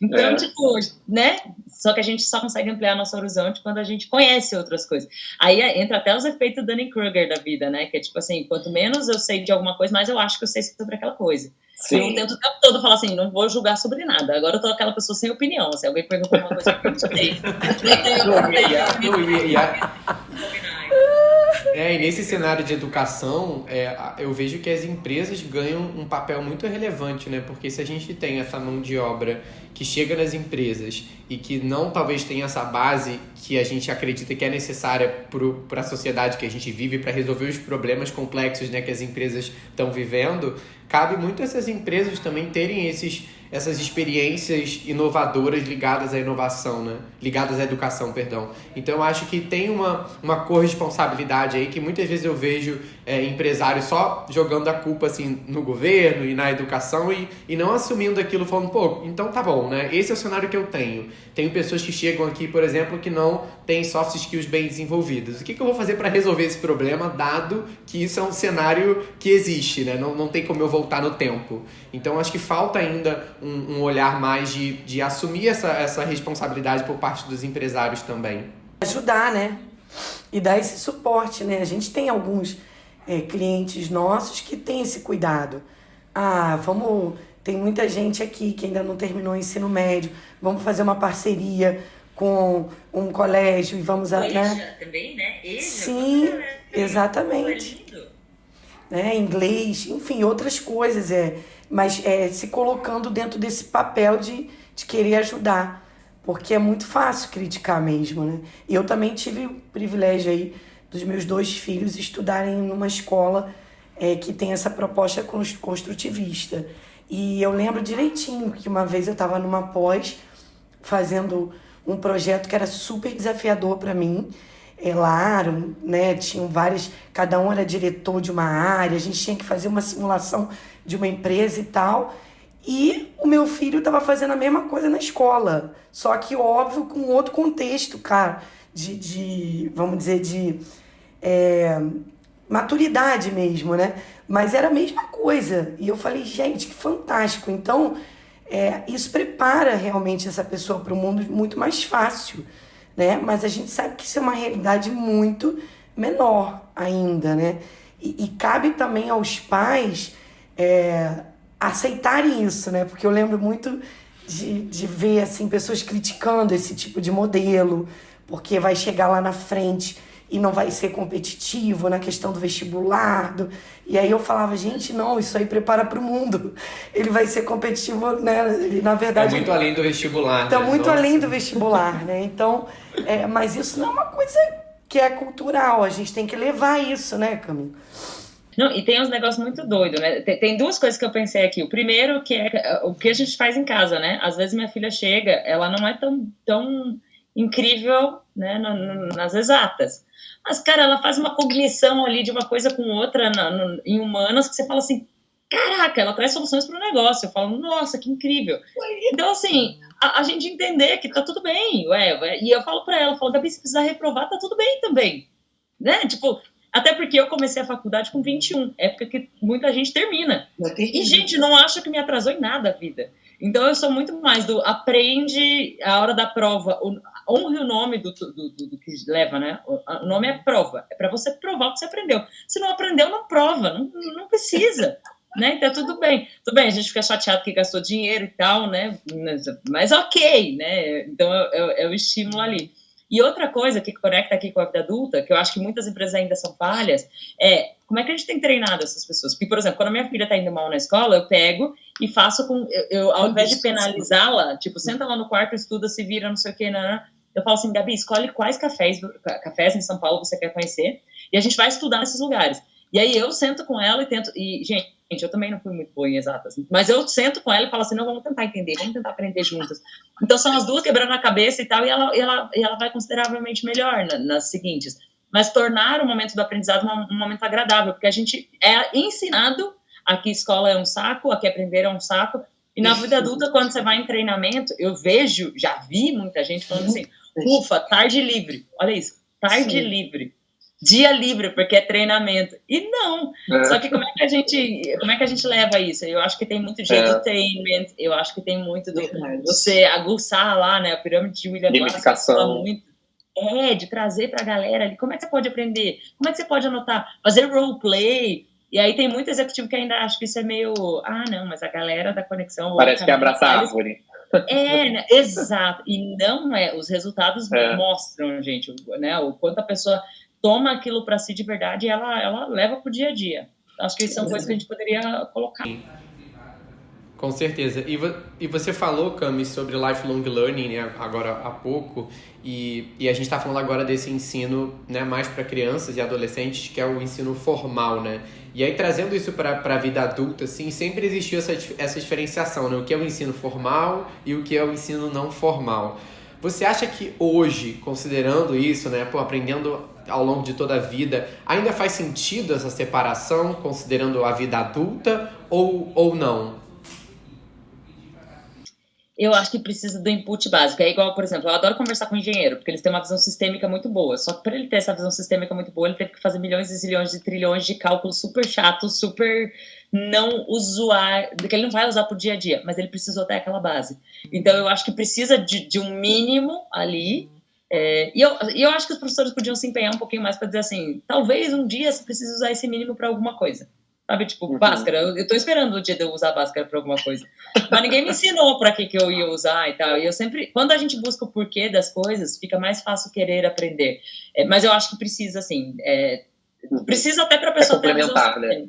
Então, tipo, né? Só que a gente só consegue ampliar nosso horizonte quando a gente conhece outras coisas. Aí entra até os efeitos Dunning-Kruger da vida, né? Que é tipo assim, quanto menos eu sei de alguma coisa, mais eu acho que eu sei sobre aquela coisa. Sim. Eu tento o tempo todo falar assim, não vou julgar sobre nada. Agora eu tô aquela pessoa sem opinião. Se alguém perguntar uma coisa que eu não sei. E nesse cenário de educação, eu vejo que as empresas ganham um papel muito relevante, né? Porque se a gente tem essa mão de obra que chega nas empresas e que não talvez tenha essa base que a gente acredita que é necessária para a sociedade que a gente vive, para resolver os problemas complexos, né, que as empresas estão vivendo, cabe muito a essas empresas também terem essas experiências inovadoras ligadas à inovação, né? Ligadas à educação, perdão. Então, eu acho que tem uma corresponsabilidade aí que muitas vezes eu vejo empresários só jogando a culpa assim, no governo e na educação e não assumindo aquilo, falando, pô, então tá bom, né? Esse é o cenário que eu tenho. Tenho pessoas que chegam aqui, por exemplo, que não têm soft skills bem desenvolvidos. O que eu vou fazer para resolver esse problema, dado que isso é um cenário que existe, né? Não tem como eu voltar no tempo. Então, acho que falta ainda um olhar mais de assumir essa responsabilidade por parte dos empresários também. Ajudar, né? E dar esse suporte, né? A gente tem alguns clientes nossos que têm esse cuidado. Tem muita gente aqui que ainda não terminou o ensino médio, vamos fazer uma parceria com um colégio e vamos... né? Também, né? Sim, exatamente. Inglês, enfim, outras coisas, mas se colocando dentro desse papel de querer ajudar, porque é muito fácil criticar mesmo, né? Eu também tive o privilégio aí dos meus 2 filhos estudarem numa escola que tem essa proposta construtivista. E eu lembro direitinho que uma vez eu estava numa pós fazendo um projeto que era super desafiador para mim. Lá, né, tinham cada um era diretor de uma área, a gente tinha que fazer uma simulação de uma empresa e tal. E o meu filho estava fazendo a mesma coisa na escola, só que, óbvio, com outro contexto, cara, vamos dizer, de maturidade mesmo, né? Mas era a mesma coisa. E eu falei, gente, que fantástico. Então, isso prepara realmente essa pessoa para o mundo muito mais fácil, né? Mas a gente sabe que isso é uma realidade muito menor ainda, né? E cabe também aos pais aceitarem isso, né? Porque eu lembro muito de ver assim, pessoas criticando esse tipo de modelo, porque vai chegar lá na frente e não vai ser competitivo na questão do vestibular. E aí eu falava, gente, não, isso aí prepara para o mundo. Ele vai ser competitivo, né? Ele, na verdade... É muito além do vestibular. Está né? muito Nossa. além do vestibular, né? Então, mas isso não é uma coisa que é cultural. A gente tem que levar isso, né, Camila? Não, e tem uns negócios muito doidos, né? Tem 2 coisas que eu pensei aqui. O primeiro, que é o que a gente faz em casa, né? Às vezes minha filha chega, ela não é tão incrível, né, nas exatas. Mas, cara, ela faz uma cognição ali de uma coisa com outra em humanas que você fala assim, caraca, ela traz soluções para o negócio. Eu falo, nossa, que incrível. Então, assim, a gente entender que tá tudo bem. E eu falo para ela, Gabi, se precisar reprovar, tá tudo bem também. Né? Tipo, até porque eu comecei a faculdade com 21, época que muita gente termina. E, gente, não acha que me atrasou em nada a vida. Então, eu sou muito mais do aprende a hora da prova, honre o nome do que leva, né? O nome é prova, é para você provar o que você aprendeu. Se não aprendeu, não prova, não precisa, né? Então, tudo bem. Tudo bem, a gente fica chateado que gastou dinheiro e tal, né? Mas ok, né? Então, é o estímulo ali. E outra coisa que conecta aqui com a vida adulta, que eu acho que muitas empresas ainda são falhas, é como é que a gente tem treinado essas pessoas? Porque, por exemplo, quando a minha filha está indo mal na escola, eu pego e faço ao invés de penalizá-la, tipo, senta lá no quarto, estuda, se vira, não sei o quê, eu falo assim, Gabi, escolhe quais cafés em São Paulo você quer conhecer, e a gente vai estudar nesses lugares. E aí eu sento com ela e tento, e, gente, eu também não fui muito boa em exatas, mas eu sento com ela e falo assim, não, vamos tentar entender, vamos tentar aprender juntas. Então são as 2 quebrando a cabeça e tal, e ela vai consideravelmente melhor nas seguintes. Mas tornar o momento do aprendizado um momento agradável, porque a gente é ensinado a que escola é um saco, a que aprender é um saco, e na vida adulta, quando você vai em treinamento, eu já vi muita gente falando assim, ufa, tarde livre, olha isso, tarde livre. dia livre, porque é treinamento. E não. Só que como é que a gente leva isso? Eu acho que tem muito de entertainment, eu acho que tem muito do você aguçar lá, né? A pirâmide de William Glass fala muito. De trazer pra galera ali. Como é que você pode aprender? Como é que você pode anotar? Fazer roleplay. E aí tem muito executivo que ainda acha que isso é meio... não, mas a galera da conexão... Parece que é abraçar a árvore. Né? Exato. E não é. Os resultados mostram, gente, né? O quanto a pessoa toma aquilo para si de verdade e ela leva pro dia a dia. Acho que são coisas que a gente poderia colocar. Com certeza. E você falou, Cami, sobre lifelong learning, né, agora há pouco, e a gente está falando agora desse ensino, né, mais para crianças e adolescentes, que é o ensino formal, né? E aí, trazendo isso para a vida adulta, assim, sempre existiu essa diferenciação, né? O que é o ensino formal e o que é o ensino não formal. Você acha que hoje, considerando isso, né, aprendendo ao longo de toda a vida, ainda faz sentido essa separação, considerando a vida adulta, ou não? Eu acho que precisa do input básico. É igual, por exemplo, eu adoro conversar com engenheiro, porque eles têm uma visão sistêmica muito boa. Só que para ele ter essa visão sistêmica muito boa, ele teve que fazer milhões e zilhões de trilhões de cálculos super chatos, super não usuário, que ele não vai usar pro dia a dia, mas ele precisou ter aquela base. Então, eu acho que precisa de um mínimo ali. E eu acho que os professores podiam se empenhar um pouquinho mais para dizer assim, talvez um dia você precise usar esse mínimo para alguma coisa. Sabe, tipo, Bhaskara, eu tô esperando o dia de eu usar Bhaskara pra alguma coisa. Mas ninguém me ensinou pra que eu ia usar e tal. E eu sempre, quando a gente busca o porquê das coisas, fica mais fácil querer aprender. Mas eu acho que precisa, assim, precisa até pra pessoa ter a visão, né?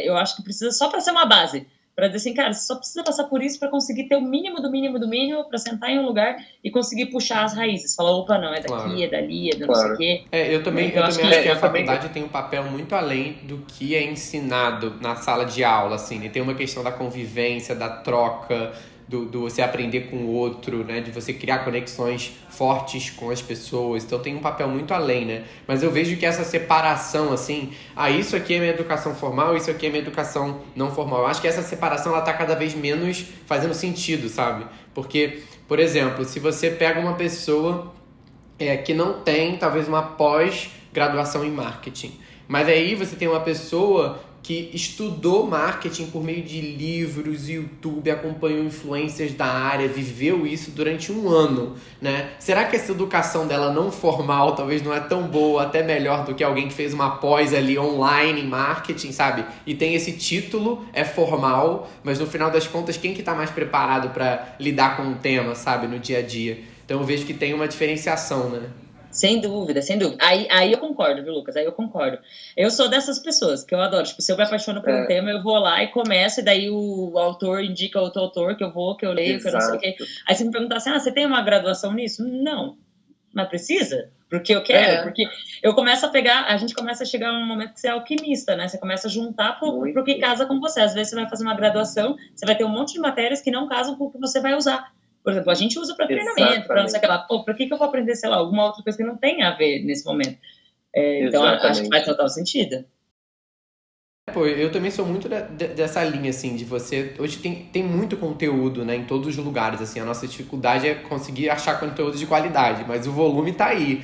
Eu acho que precisa só pra ser uma base. Pra dizer assim, cara, você só precisa passar por isso pra conseguir ter o mínimo do mínimo do mínimo, pra sentar em um lugar e conseguir puxar as raízes. Falar, opa, não, é daqui, claro. É dali, é do não sei o quê. Eu também acho que a faculdade tem um papel muito além do que é ensinado na sala de aula, assim. E tem uma questão da convivência, da troca, do você aprender com o outro, né? De você criar conexões fortes com as pessoas. Então tem um papel muito além, né? Mas eu vejo que essa separação, assim, isso aqui é minha educação formal, isso aqui é minha educação não formal. Eu acho que essa separação, ela tá cada vez menos fazendo sentido, sabe? Porque, por exemplo, se você pega uma pessoa que não tem, talvez, uma pós-graduação em marketing, mas aí você tem uma pessoa que estudou marketing por meio de livros, YouTube, acompanhou influencers da área, viveu isso durante um ano, né? Será que essa educação dela não formal talvez não é tão boa, até melhor do que alguém que fez uma pós ali online em marketing, sabe? E tem esse título, é formal, mas no final das contas, quem que tá mais preparado para lidar com o tema, sabe? No dia a dia. Então eu vejo que tem uma diferenciação, né? Sem dúvida, sem dúvida. Aí eu concordo, viu, Lucas? Aí eu concordo. Eu sou dessas pessoas que eu adoro. Tipo, se eu me apaixono por um tema, eu vou lá e começo, e daí o autor indica outro autor que eu leio, que eu não sei o quê. Aí você me perguntar assim, você tem uma graduação nisso? Não. Mas precisa? Porque eu quero. Porque eu começo a pegar, a gente começa a chegar a um momento que você é alquimista, né? Você começa a juntar pro que casa com você. Às vezes você vai fazer uma graduação, você vai ter um monte de matérias que não casam com o que você vai usar. Por exemplo, a gente usa para treinamento, para não sei o que lá. Pô, para que eu vou aprender, sei lá, alguma outra coisa que não tem a ver nesse momento? Então, acho que faz total sentido. Pô, eu também sou muito dessa linha, assim, de você... Hoje tem muito conteúdo, né, em todos os lugares, assim. A nossa dificuldade é conseguir achar conteúdo de qualidade, mas o volume tá aí.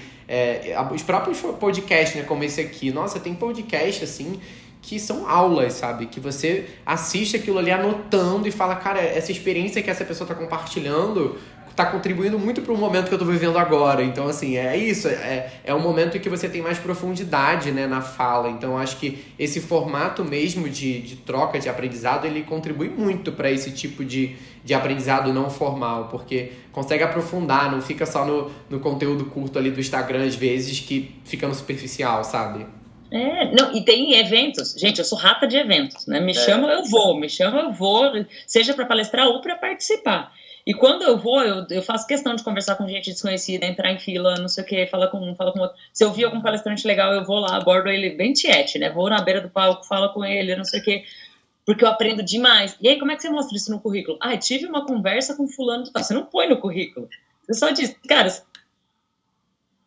Os próprios podcasts, né, como esse aqui. Nossa, tem podcast, assim, que são aulas, sabe? Que você assiste aquilo ali anotando e fala, cara, essa experiência que essa pessoa tá compartilhando tá contribuindo muito pro momento que eu tô vivendo agora. Então, assim, é isso. É um momento em que você tem mais profundidade, né, na fala. Então, acho que esse formato mesmo de troca, de aprendizado, ele contribui muito para esse tipo de aprendizado não formal, porque consegue aprofundar, não fica só no conteúdo curto ali do Instagram, às vezes, que fica no superficial, sabe? Não, e tem eventos, gente, eu sou rata de eventos, né? Me chama, eu vou, seja para palestrar ou para participar. E quando eu vou, eu faço questão de conversar com gente desconhecida, entrar em fila, não sei o que, falar com um, falar com outro. Se eu vi algum palestrante legal, eu vou lá, abordo ele bem tiete, né? Vou na beira do palco, falo com ele, não sei o que, porque eu aprendo demais. E aí, como é que você mostra isso no currículo? Tive uma conversa com fulano do tal. Você não põe no currículo. Você só diz, cara,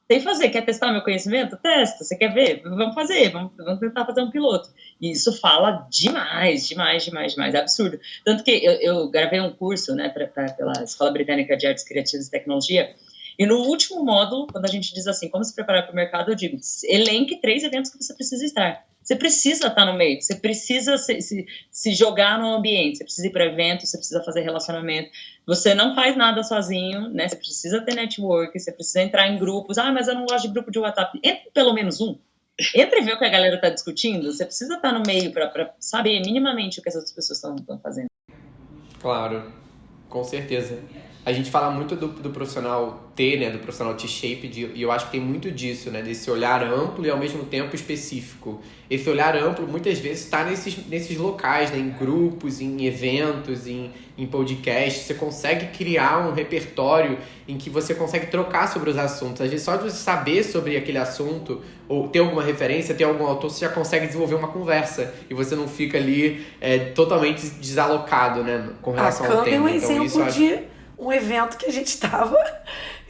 tem que fazer, quer testar meu conhecimento? Testa, você quer ver? Vamos fazer, vamos tentar fazer um piloto. E isso fala demais, é absurdo. Tanto que eu gravei um curso, né, pela Escola Britânica de Artes Criativas e Tecnologia, E no último módulo, quando a gente diz assim, como se preparar para o mercado, eu digo, elenque 3 eventos que você precisa estar. Você precisa estar no meio, você precisa se jogar no ambiente, você precisa ir para eventos, você precisa fazer relacionamento, você não faz nada sozinho, né? Você precisa ter network, você precisa entrar em grupos. Ah, mas eu não gosto de grupo de WhatsApp. Entre pelo menos um. Entra e vê o que a galera está discutindo. Você precisa estar no meio para saber minimamente o que as outras pessoas estão fazendo. Claro, com certeza. A gente fala muito do profissional T, né, do profissional T-shaped, e eu acho que tem muito disso, né, desse olhar amplo e ao mesmo tempo específico. Esse olhar amplo muitas vezes está nesses locais, né, em grupos, em eventos, em podcasts. Você consegue criar um repertório em que você consegue trocar sobre os assuntos. Às vezes só de você saber sobre aquele assunto ou ter alguma referência, ter algum autor, você já consegue desenvolver uma conversa e você não fica ali totalmente desalocado, né, com relação ao tema. A Cami é um exemplo de um evento que a gente estava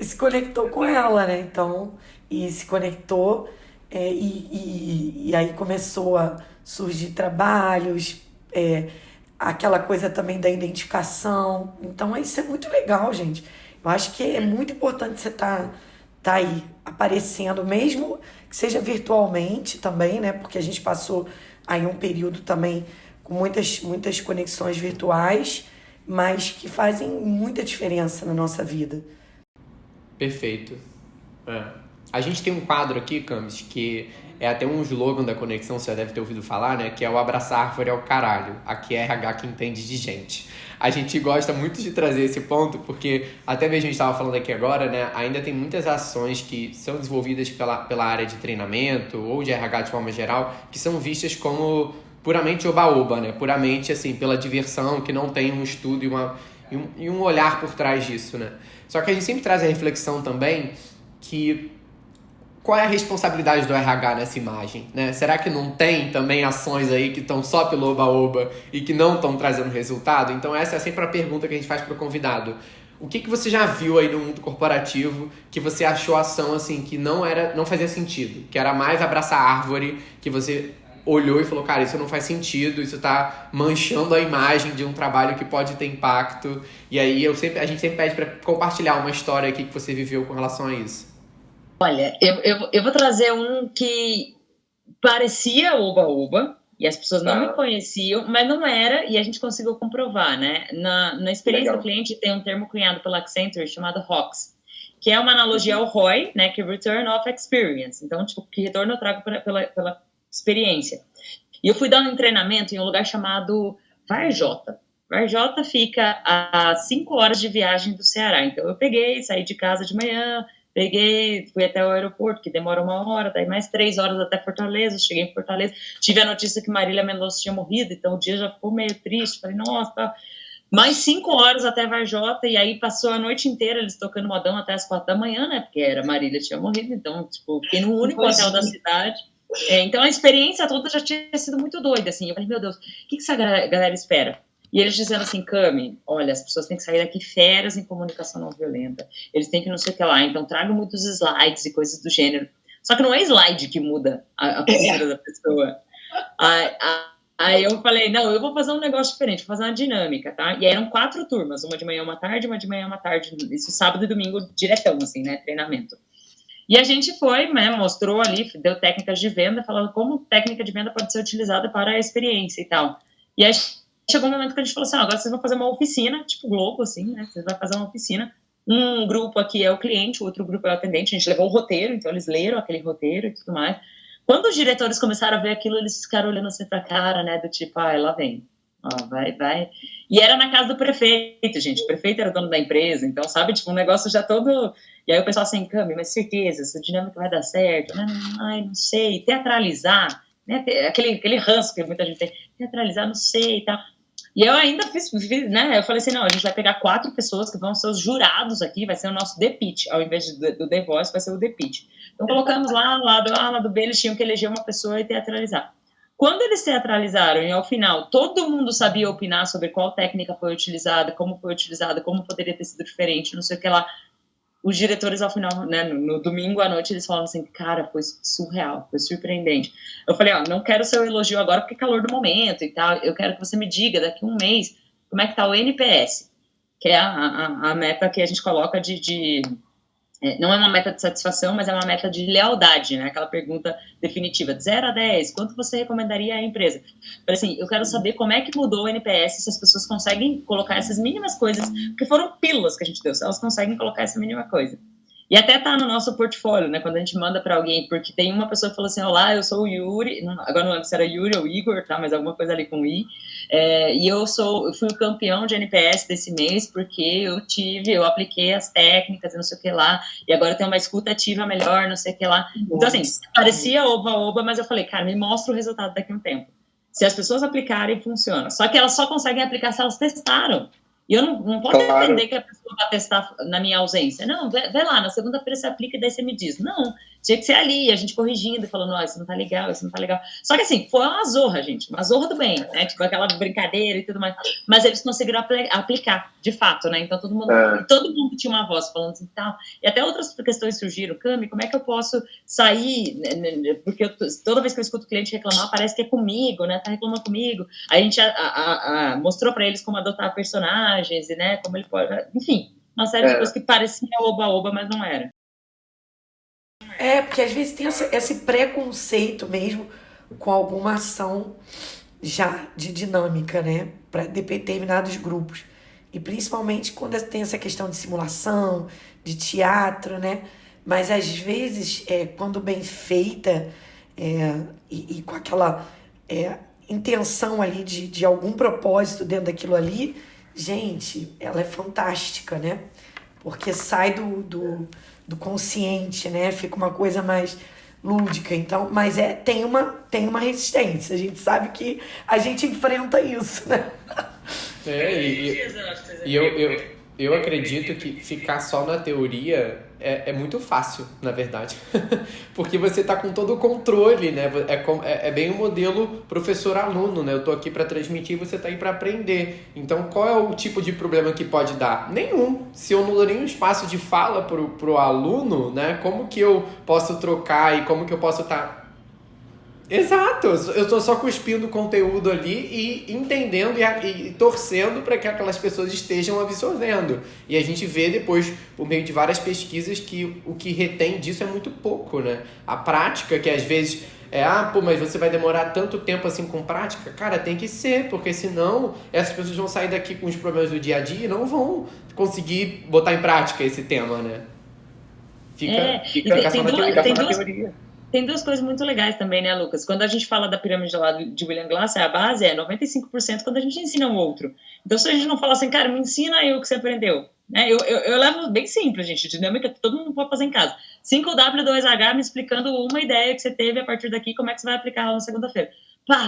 e se conectou com ela, né? Então, e se conectou e aí começou a surgir trabalhos, aquela coisa também da identificação. Então, isso é muito legal, gente. Eu acho que é muito importante você tá aí aparecendo, mesmo que seja virtualmente também, né? Porque a gente passou aí um período também com muitas conexões virtuais, mas que fazem muita diferença na nossa vida. Perfeito. A gente tem um quadro aqui, Camis, que é até um slogan da Conexão, você já deve ter ouvido falar, né? Que é o abraçar árvore ao caralho. Aqui é RH que entende de gente. A gente gosta muito de trazer esse ponto, porque até mesmo a gente estava falando aqui agora, né? Ainda tem muitas ações que são desenvolvidas pela área de treinamento ou de RH de forma geral, que são vistas como puramente oba-oba, né? Puramente, assim, pela diversão, que não tem um estudo e um olhar por trás disso, né? Só que a gente sempre traz a reflexão também que qual é a responsabilidade do RH nessa imagem, né? Será que não tem também ações aí que estão só pelo oba-oba e que não estão trazendo resultado? Então essa é sempre a pergunta que a gente faz para o convidado. O que você já viu aí no mundo corporativo que você achou ação assim que não fazia sentido? Que era mais abraçar a árvore, que você olhou e falou, cara, isso não faz sentido, isso tá manchando a imagem de um trabalho que pode ter impacto. E aí a gente sempre pede para compartilhar uma história aqui que você viveu com relação a isso. Olha, eu vou trazer um que parecia oba-oba, e as pessoas não me conheciam, mas não era, e a gente conseguiu comprovar, né? Na experiência do cliente tem um termo cunhado pela Accenture chamado ROX, que é uma analogia ao ROI, né? Que é Return of Experience. Então, tipo, que retorno eu trago pela experiência. E eu fui dar um treinamento em um lugar chamado Varjota. Varjota fica a 5 horas de viagem do Ceará. Então, eu saí de casa de manhã, fui até o aeroporto, que demora 1 hora, daí mais 3 horas até Fortaleza, cheguei em Fortaleza, tive a notícia que Marília Mendonça tinha morrido, então o dia já ficou meio triste, falei, nossa, tá. Mais 5 horas até Varjota, e aí passou a noite inteira eles tocando modão até as 4 da manhã, né, porque Marília tinha morrido, então, tipo, fiquei no único hotel da cidade. Então a experiência toda já tinha sido muito doida, assim, eu falei, meu Deus, o que essa galera espera? E eles dizendo assim, Cami, olha, as pessoas têm que sair daqui feras em comunicação não violenta, eles têm que não sei o que lá, então tragam muitos slides e coisas do gênero. Só que não é slide que muda a postura da pessoa. Aí eu falei, não, eu vou fazer um negócio diferente, vou fazer uma dinâmica, tá? E eram 4 turmas, uma de manhã, uma tarde, uma de manhã, uma tarde, isso sábado e domingo, diretão, assim, né, treinamento. E a gente foi, né, mostrou ali, deu técnicas de venda, falando como técnica de venda pode ser utilizada para a experiência e tal. E aí chegou um momento que a gente falou assim, agora vocês vão fazer uma oficina, tipo Globo, assim, né, vocês vão fazer uma oficina, um grupo aqui é o cliente, o outro grupo é o atendente, a gente levou o roteiro, então eles leram aquele roteiro e tudo mais. Quando os diretores começaram a ver aquilo, eles ficaram olhando assim pra cara, né, do tipo, lá vem, vai. E era na casa do prefeito, gente, o prefeito era o dono da empresa, então, sabe, tipo, um negócio já todo... E aí o pessoal assim, Cami, mas certeza, essa dinâmica vai dar certo, não sei, teatralizar, né, aquele ranço que muita gente tem, teatralizar, não sei e tal. E eu ainda fiz, né, eu falei assim, não, a gente vai pegar 4 pessoas que vão ser os jurados aqui, vai ser o nosso The Pitch, ao invés do The Voice, vai ser o The Pitch. Então colocamos lá, lado B, eles tinham que eleger uma pessoa e teatralizar. Quando eles teatralizaram e ao final todo mundo sabia opinar sobre qual técnica foi utilizada, como poderia ter sido diferente, não sei o que lá, os diretores ao final, né, no domingo à noite, eles falaram assim, cara, foi surreal, foi surpreendente. Eu falei, não quero seu elogio agora porque é calor do momento e tal, eu quero que você me diga daqui a um mês como é que tá o NPS, que é a meta que a gente coloca de não é uma meta de satisfação, mas é uma meta de lealdade, né? Aquela pergunta definitiva, de 0 a 10, quanto você recomendaria à empresa? Então, assim, eu quero saber como é que mudou o NPS, se as pessoas conseguem colocar essas mínimas coisas, porque foram pílulas que a gente deu, se elas conseguem colocar essa mínima coisa. E até tá no nosso portfólio, né? Quando a gente manda para alguém, porque tem uma pessoa que falou assim, olá, eu sou o Yuri, agora não lembro se era Yuri ou Igor, tá? Mas alguma coisa ali com I. E eu fui o campeão de NPS desse mês, porque eu apliquei as técnicas, não sei o que lá, e agora eu tenho uma escuta ativa melhor, não sei o que lá. Então, assim, parecia oba-oba, mas eu falei, cara, me mostra o resultado daqui a um tempo. Se as pessoas aplicarem, funciona. Só que elas só conseguem aplicar se elas testaram. E eu não posso entender que a pessoa vai testar na minha ausência. Não, vai lá, na segunda-feira você aplica e daí você me diz. Não, tinha que ser ali, a gente corrigindo, falando, isso não tá legal, isso não tá legal. Só que assim, foi uma zorra, gente, uma zorra do bem, né? Tipo, aquela brincadeira e tudo mais. Mas eles conseguiram aplicar, de fato, né? Então todo mundo tinha uma voz falando assim, tal. E até outras questões surgiram. Cami, como é que eu posso sair? Porque toda vez que eu escuto o cliente reclamar, parece que é comigo, né? Tá reclamando comigo. Aí a gente mostrou para eles como adotar personagens, e, né? Como ele pode... Enfim, uma série de coisas que parecia oba-oba, mas não era. Porque às vezes tem esse preconceito mesmo com alguma ação já de dinâmica, né? Para determinados grupos. E principalmente quando tem essa questão de simulação, de teatro, né? Mas às vezes, quando bem feita e com aquela intenção ali de algum propósito dentro daquilo ali, gente, ela é fantástica, né? Porque sai do consciente, né? Fica uma coisa mais lúdica. Então, mas tem uma resistência. A gente sabe que a gente enfrenta isso, né? Eu acredito que ficar só na teoria é muito fácil, na verdade. Porque você tá com todo o controle, né? É bem o modelo professor-aluno, né? Eu tô aqui para transmitir, você tá aí para aprender. Então, qual é o tipo de problema que pode dar? Nenhum. Se eu não dou nenhum espaço de fala pro aluno, né? Como que eu posso trocar e como que eu posso estar... Exato, eu estou só cuspindo conteúdo ali e entendendo e torcendo para que aquelas pessoas estejam absorvendo. E a gente vê depois, por meio de várias pesquisas, que o que retém disso é muito pouco, né? A prática, que às vezes mas você vai demorar tanto tempo assim com prática? Cara, tem que ser, porque senão essas pessoas vão sair daqui com os problemas do dia a dia e não vão conseguir botar em prática esse tema, né? Fica só na teoria. Tem duas coisas muito legais também, né, Lucas? Quando a gente fala da pirâmide lá de William Glasser, a base é 95% quando a gente ensina o outro. Então, se a gente não fala assim, cara, me ensina aí o que você aprendeu. Né? Eu levo bem simples, gente, dinâmica que todo mundo pode fazer em casa. 5W2H me explicando uma ideia que você teve a partir daqui, como é que você vai aplicar ela na segunda-feira.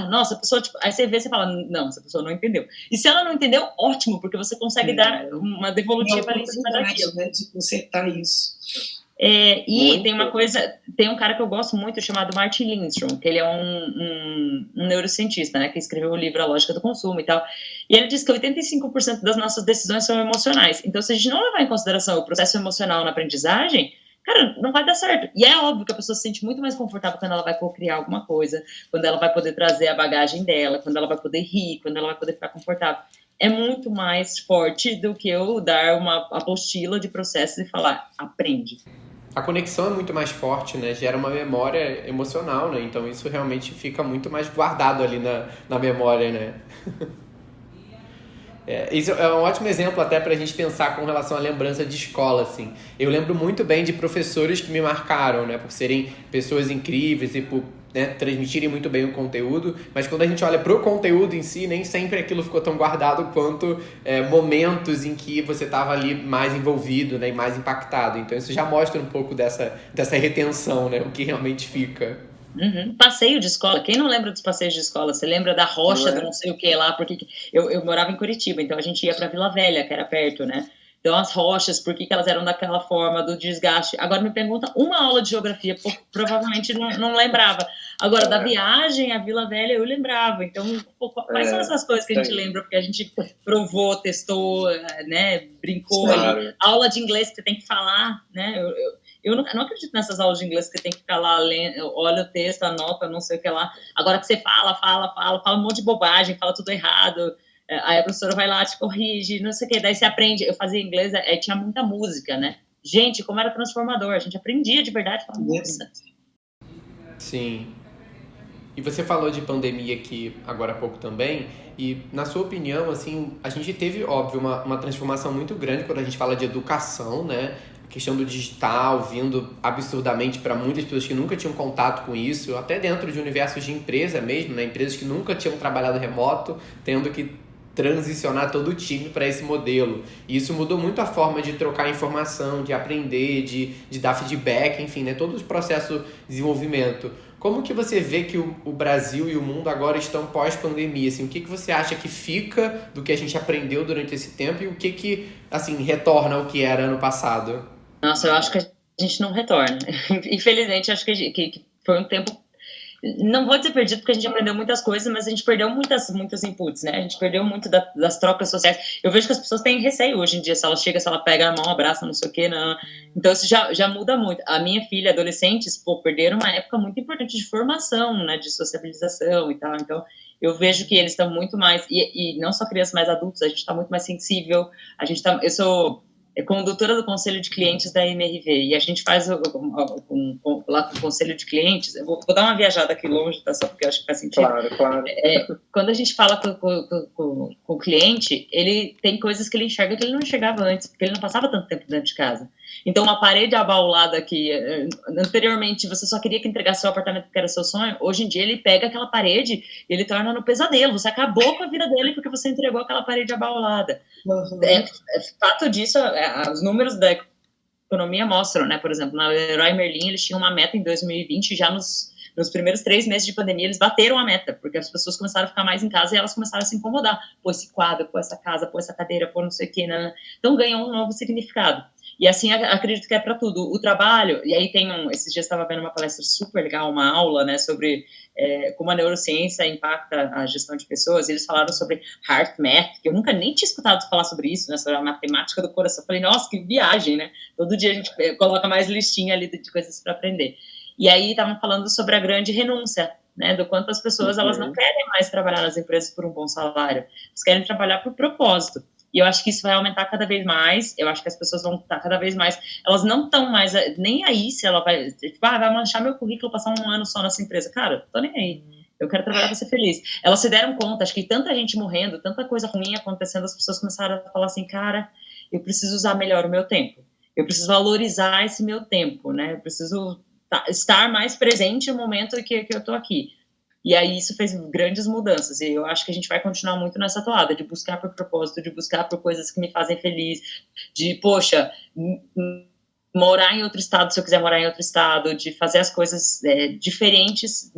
Nossa, a pessoa, aí você vê, você fala, não, essa pessoa não entendeu. E se ela não entendeu, ótimo, porque você consegue dar uma devolutiva ali em cima daquilo. Né, de consertar isso. Tem um cara que eu gosto muito chamado Martin Lindstrom, que ele é um neurocientista, né, que escreveu o livro A Lógica do Consumo e tal, e ele diz que 85% das nossas decisões são emocionais. Então, se a gente não levar em consideração o processo emocional na aprendizagem, cara, não vai dar certo. E é óbvio que a pessoa se sente muito mais confortável quando ela vai co-criar alguma coisa, quando ela vai poder trazer a bagagem dela, quando ela vai poder rir, quando ela vai poder ficar confortável. É muito mais forte do que eu dar uma apostila de processos e falar, aprende. A conexão é muito mais forte, né? Gera uma memória emocional, né? Então isso realmente fica muito mais guardado ali na memória, né? Isso é um ótimo exemplo até pra gente pensar com relação à lembrança de escola, assim. Eu lembro muito bem de professores que me marcaram, né? Por serem pessoas incríveis e por transmitirem muito bem o conteúdo, mas quando a gente olha pro conteúdo em si, nem sempre aquilo ficou tão guardado quanto momentos em que você estava ali mais envolvido, né, e mais impactado. Então isso já mostra um pouco dessa retenção, né, o que realmente fica. Passeio de escola, quem não lembra dos passeios de escola? Você lembra da rocha do não sei o que lá? Porque eu morava em Curitiba, então a gente ia pra Vila Velha, que era perto, né? Então, as rochas, por que elas eram daquela forma, do desgaste. Agora, me pergunta uma aula de geografia, provavelmente não lembrava. Agora, da viagem à Vila Velha, eu lembrava. Então, quais são essas coisas que a gente lembra? Porque a gente provou, testou, né, brincou. Ali. Aula de inglês que você tem que falar, né? Eu não acredito nessas aulas de inglês que você tem que ficar lá, olha o texto, anota, não sei o que lá. Agora que você fala um monte de bobagem, fala tudo errado. Aí a professora vai lá, te corrige, não sei o que, daí você aprende. Eu fazia inglês, tinha muita música, né? gente, como era transformador. A gente aprendia de verdade. Falava, nossa. Sim. E você falou de pandemia aqui agora há pouco também, e na sua opinião, assim, a gente teve, óbvio, uma transformação muito grande quando a gente fala de educação, né? A questão do digital vindo absurdamente para muitas pessoas que nunca tinham contato com isso, até dentro de universos de empresa mesmo, né? Empresas que nunca tinham trabalhado remoto, tendo que transicionar todo o time para esse modelo. E isso mudou muito a forma de trocar informação, de aprender, de dar feedback, enfim, né? Todo o processo de desenvolvimento. Como que você vê que o Brasil e o mundo agora estão pós-pandemia? Assim, o que você acha que fica do que a gente aprendeu durante esse tempo e o que assim, retorna ao que era ano passado? Nossa, eu acho que a gente não retorna. Infelizmente, acho que foi um tempo... Não vou dizer perdido, porque a gente aprendeu muitas coisas, mas a gente perdeu muitos inputs, né? A gente perdeu muito das trocas sociais. Eu vejo que as pessoas têm receio hoje em dia, se ela chega, se ela pega na mão, abraça, não sei o quê, não. Então isso já muda muito. A minha filha, adolescentes, perderam uma época muito importante de formação, né? De sociabilização e tal. Então eu vejo que eles estão muito mais, e não só crianças, mas adultos, a gente está muito mais sensível. Eu sou condutora do Conselho de Clientes da MRV, e a gente faz lá com o Conselho de Clientes, eu vou dar uma viajada aqui longe, tá? Só porque eu acho que faz sentido. Claro. Quando a gente fala com o cliente, ele tem coisas que ele enxerga que ele não enxergava antes, porque ele não passava tanto tempo dentro de casa. Então, uma parede abaulada que anteriormente você só queria que entregasse seu apartamento porque era seu sonho, hoje em dia ele pega aquela parede e ele torna no pesadelo. Você acabou com a vida dele porque você entregou aquela parede abaulada. Uhum. Fato disso, os números da economia mostram, né? Por exemplo, na Leroy Merlin, eles tinham uma meta em 2020, já nos primeiros 3 meses de pandemia, eles bateram a meta, porque as pessoas começaram a ficar mais em casa e elas começaram a se incomodar. Pô, esse quadro, pô, essa casa, pô, essa cadeira, pô, não sei o quê, né? Então ganhou um novo significado. E assim, acredito que é para tudo. O trabalho, e aí esses dias estava vendo uma palestra super legal, uma aula, né, sobre como a neurociência impacta a gestão de pessoas, e eles falaram sobre heart math, que eu nunca nem tinha escutado falar sobre isso, né, sobre a matemática do coração. Eu falei, nossa, que viagem, né? Todo dia a gente coloca mais listinha ali de coisas para aprender. E aí estavam falando sobre a grande renúncia, né, do quanto as pessoas elas não querem mais trabalhar nas empresas por um bom salário, elas querem trabalhar por propósito. E eu acho que isso vai aumentar cada vez mais, eu acho que as pessoas vão estar cada vez mais, elas não estão mais nem aí se ela vai, tipo, vai manchar meu currículo, passar um ano só nessa empresa. Cara, tô nem aí. Eu quero trabalhar para ser feliz. Elas se deram conta, acho que tanta gente morrendo, tanta coisa ruim acontecendo, as pessoas começaram a falar assim, cara, eu preciso usar melhor o meu tempo. Eu preciso valorizar esse meu tempo, né? Eu preciso estar mais presente no momento que eu tô aqui. E aí isso fez grandes mudanças, e eu acho que a gente vai continuar muito nessa toada, de buscar por propósito, de buscar por coisas que me fazem feliz, de, poxa, morar em outro estado, se eu quiser morar em outro estado, de fazer as coisas diferentes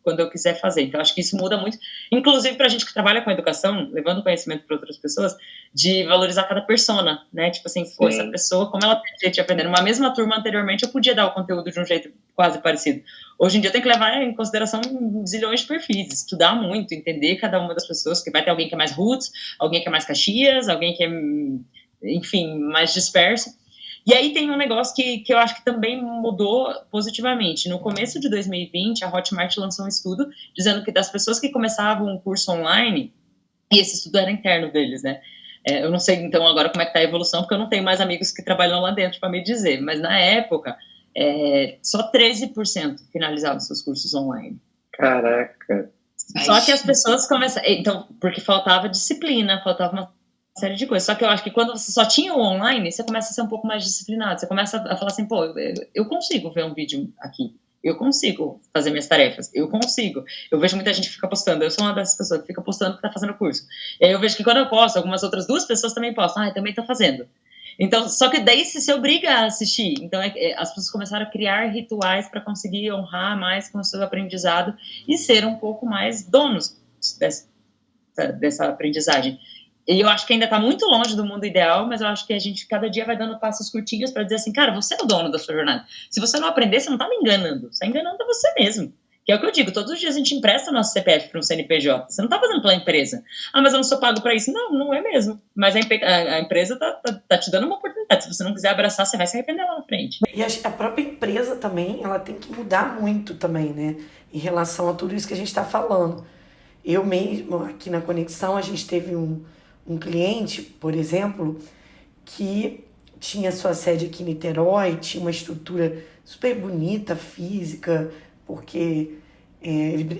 quando eu quiser fazer. Então, acho que isso muda muito, inclusive para a gente que trabalha com educação, levando conhecimento para outras pessoas, de valorizar cada persona, né? Tipo assim, pô, essa pessoa, como ela tem jeito de aprender. Numa mesma turma anteriormente, eu podia dar o conteúdo de um jeito quase parecido. Hoje em dia, eu tenho que levar em consideração zilhões de perfis, estudar muito, entender cada uma das pessoas, que vai ter alguém que é mais roots, alguém que é mais Caxias, alguém que é, enfim, mais disperso. E aí tem um negócio que eu acho que também mudou positivamente. No começo de 2020, a Hotmart lançou um estudo dizendo que das pessoas que começavam um curso online, e esse estudo era interno deles, né? Eu não sei, então, agora como é que tá a evolução, porque eu não tenho mais amigos que trabalham lá dentro para me dizer, mas na época, só 13% finalizavam seus cursos online. Caraca! Só que as pessoas começaram... Então, porque faltava disciplina, faltava uma série de coisas. Só que eu acho que quando você só tinha o online, você começa a ser um pouco mais disciplinado. Você começa a falar assim, pô, eu consigo ver um vídeo aqui. Eu consigo fazer minhas tarefas. Eu consigo. Eu vejo muita gente que fica postando. Eu sou uma dessas pessoas que fica postando que tá fazendo curso. E aí eu vejo que quando eu posto, algumas outras 2 pessoas também postam. Eu também tô fazendo. Então, só que daí se obriga a assistir. Então, as pessoas começaram a criar rituais para conseguir honrar mais com o seu aprendizado e ser um pouco mais donos dessa aprendizagem. E eu acho que ainda está muito longe do mundo ideal, mas eu acho que a gente cada dia vai dando passos curtinhos para dizer assim, cara, você é o dono da sua jornada. Se você não aprender, você não está me enganando. Você está enganando você mesmo. Que é o que eu digo, todos os dias a gente empresta nosso CPF para um CNPJ. Você não está fazendo pela empresa. Ah, mas eu não sou pago para isso. Não, não é mesmo. Mas a empresa tá te dando uma oportunidade. Se você não quiser abraçar, você vai se arrepender lá na frente. E a própria empresa também, ela tem que mudar muito também, né? Em relação a tudo isso que a gente está falando. Eu mesmo, aqui na Conexão, a gente teve um cliente, por exemplo, que tinha sua sede aqui em Niterói, tinha uma estrutura super bonita, física, porque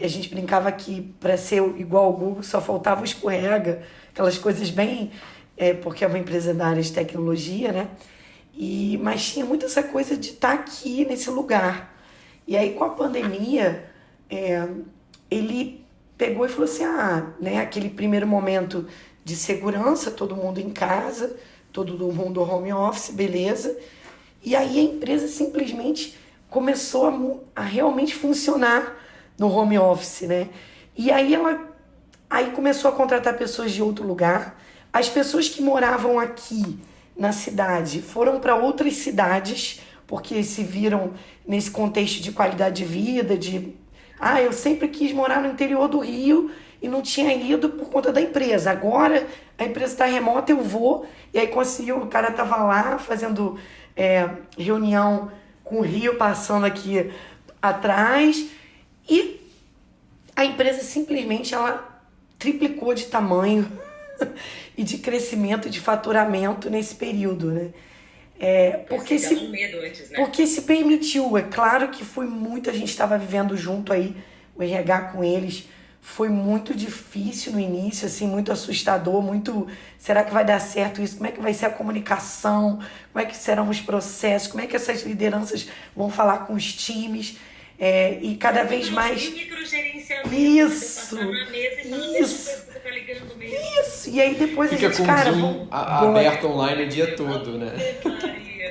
a gente brincava que para ser igual ao Google só faltava o escorrega, aquelas coisas bem... porque é uma empresa da área de tecnologia, né? Mas tinha muito essa coisa de estar aqui nesse lugar. E aí, com a pandemia, ele pegou e falou assim, né, aquele primeiro momento de segurança, todo mundo em casa, todo mundo home office, beleza. E aí a empresa simplesmente começou a realmente funcionar no home office, né? E aí aí começou a contratar pessoas de outro lugar. As pessoas que moravam aqui na cidade foram para outras cidades, porque se viram nesse contexto de qualidade de vida, eu sempre quis morar no interior do Rio e não tinha ido por conta da empresa. Agora a empresa está remota, eu vou. E aí conseguiu, o cara estava lá fazendo reunião com o Rio passando aqui atrás. E a empresa simplesmente ela triplicou de tamanho e de crescimento, de faturamento nesse período, né? Porque se permitiu, é claro que foi muito, a gente estava vivendo junto aí, o RH com eles, foi muito difícil no início, assim, muito assustador, muito, será que vai dar certo isso? Como é que vai ser a comunicação? Como é que serão os processos? Como é que essas lideranças vão falar com os times? E cada vez mais... Isso! E aí depois fica a gente, com o Zoom aberto online o dia todo, né?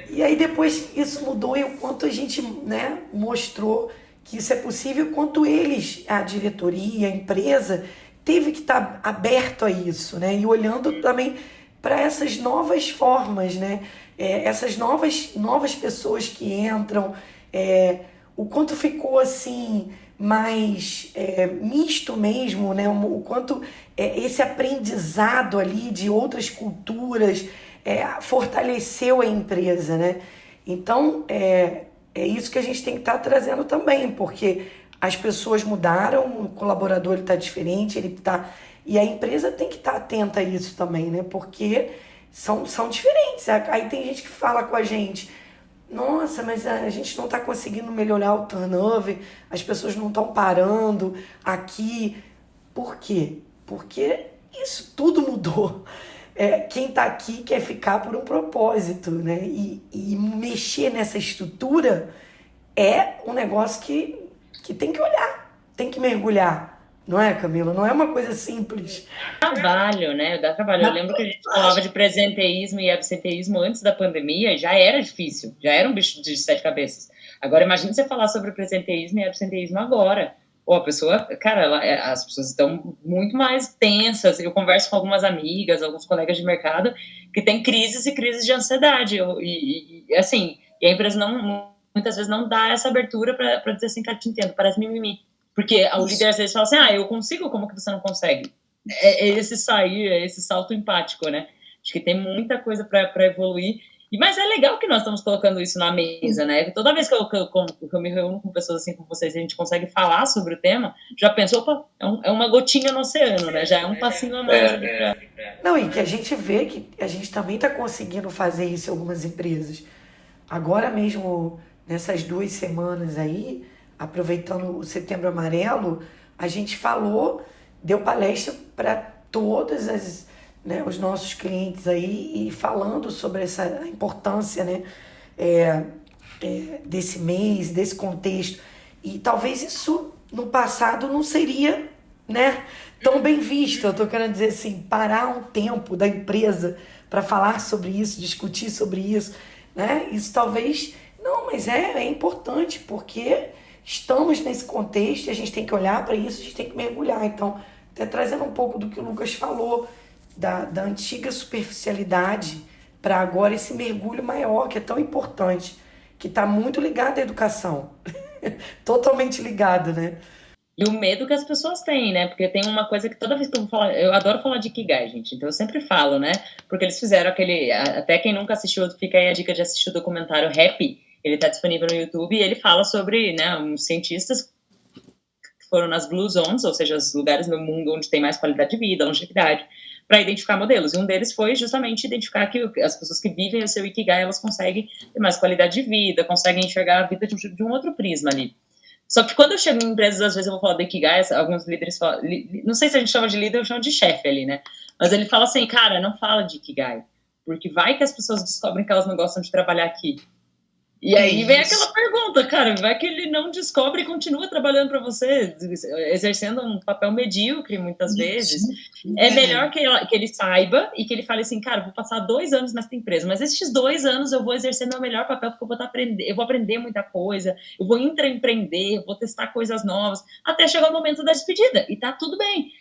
E aí depois isso mudou e o quanto a gente, né, mostrou que isso é possível, quanto eles, a diretoria, a empresa, teve que estar aberto a isso, né? E olhando também para essas novas formas, né? Essas novas pessoas que entram, o quanto ficou assim mais misto mesmo, né? O quanto esse aprendizado ali de outras culturas fortaleceu a empresa, né? Então, é isso que a gente tem que estar trazendo também, porque as pessoas mudaram, o colaborador está diferente, e a empresa tem que estar atenta a isso também, né? Porque são diferentes. Aí tem gente que fala com a gente, nossa, mas a gente não está conseguindo melhorar o turnover, as pessoas não estão parando aqui. Por quê? Porque isso tudo mudou. Quem está aqui quer ficar por um propósito, né? E mexer nessa estrutura é um negócio que tem que olhar, tem que mergulhar. Não é, Camila? Não é uma coisa simples. Trabalho, né? Dá trabalho. Eu lembro que a gente falava de presenteísmo e absenteísmo antes da pandemia, já era difícil, já era um bicho de 7 cabeças. Agora, imagine você falar sobre presenteísmo e absenteísmo agora. A pessoa, cara, as pessoas estão muito mais tensas. Eu converso com algumas amigas, alguns colegas de mercado que têm crises e crises de ansiedade. E a empresa muitas vezes não dá essa abertura para dizer assim, cara, te entendo, parece mimimi. Porque o líder às vezes fala assim, eu consigo, como que você não consegue? Esse salto empático, né? Acho que tem muita coisa para evoluir. Mas é legal que nós estamos colocando isso na mesa, né? Toda vez que eu me reúno com pessoas assim como vocês, a gente consegue falar sobre o tema, já pensou, opa, é uma gotinha no oceano, né? Já é um passinho a mais. Não, e que a gente vê que a gente também está conseguindo fazer isso em algumas empresas. Agora mesmo, nessas 2 semanas aí, aproveitando o Setembro Amarelo, a gente deu palestra para todas os nossos clientes aí, e falando sobre essa importância, né, desse mês, desse contexto. E talvez isso no passado não seria, né, tão bem visto. Eu estou querendo dizer assim, parar um tempo da empresa para falar sobre isso, discutir sobre isso, né? Isso talvez não, mas é importante, porque estamos nesse contexto e a gente tem que olhar para isso, a gente tem que mergulhar. Então, até trazendo um pouco do que o Lucas falou, da antiga superficialidade para agora esse mergulho maior, que é tão importante, que está muito ligado à educação. Totalmente ligado, né? E o medo que as pessoas têm, né? Porque tem uma coisa que toda vez que eu vou falar, eu adoro falar de Ikigai, gente, então eu sempre falo, né? Porque eles fizeram até quem nunca assistiu, fica aí a dica de assistir o documentário Happy, ele tá disponível no YouTube, e ele fala sobre, né, uns cientistas que foram nas Blue Zones, ou seja, os lugares no mundo onde tem mais qualidade de vida, longevidade, para identificar modelos. E um deles foi justamente identificar que as pessoas que vivem o seu Ikigai, elas conseguem ter mais qualidade de vida, conseguem enxergar a vida de um outro prisma ali. Só que quando eu chego em empresas, às vezes eu vou falar do Ikigai, alguns líderes falam, não sei se a gente chama de líder ou chama de chefe ali, né? Mas ele fala assim, cara, não fala de Ikigai, porque vai que as pessoas descobrem que elas não gostam de trabalhar aqui. E aí vem aquela pergunta, cara, vai que ele não descobre e continua trabalhando para você, exercendo um papel medíocre muitas vezes. É melhor que ele saiba e que ele fale assim, cara, vou passar 2 anos nessa empresa, mas esses 2 anos eu vou exercer meu melhor papel, porque eu vou aprender muita coisa, eu vou intraempreender, eu vou testar coisas novas, até chegar o momento da despedida, e tá tudo bem.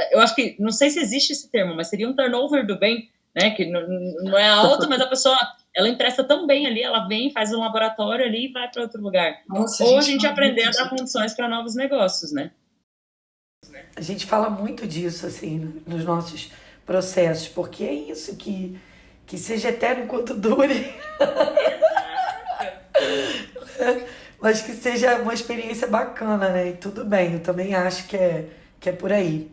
Eu acho que, não sei se existe esse termo, mas seria um turnover do bem, né, que não é alto, mas a pessoa, ela empresta tão bem ali, ela vem, faz um laboratório ali e vai para outro lugar. Nossa, ou a gente aprender a dar condições para novos negócios, né? A gente fala muito disso, assim, nos nossos processos, porque é isso, que seja eterno enquanto dure. Mas que seja uma experiência bacana, né? E tudo bem, eu também acho que é por aí.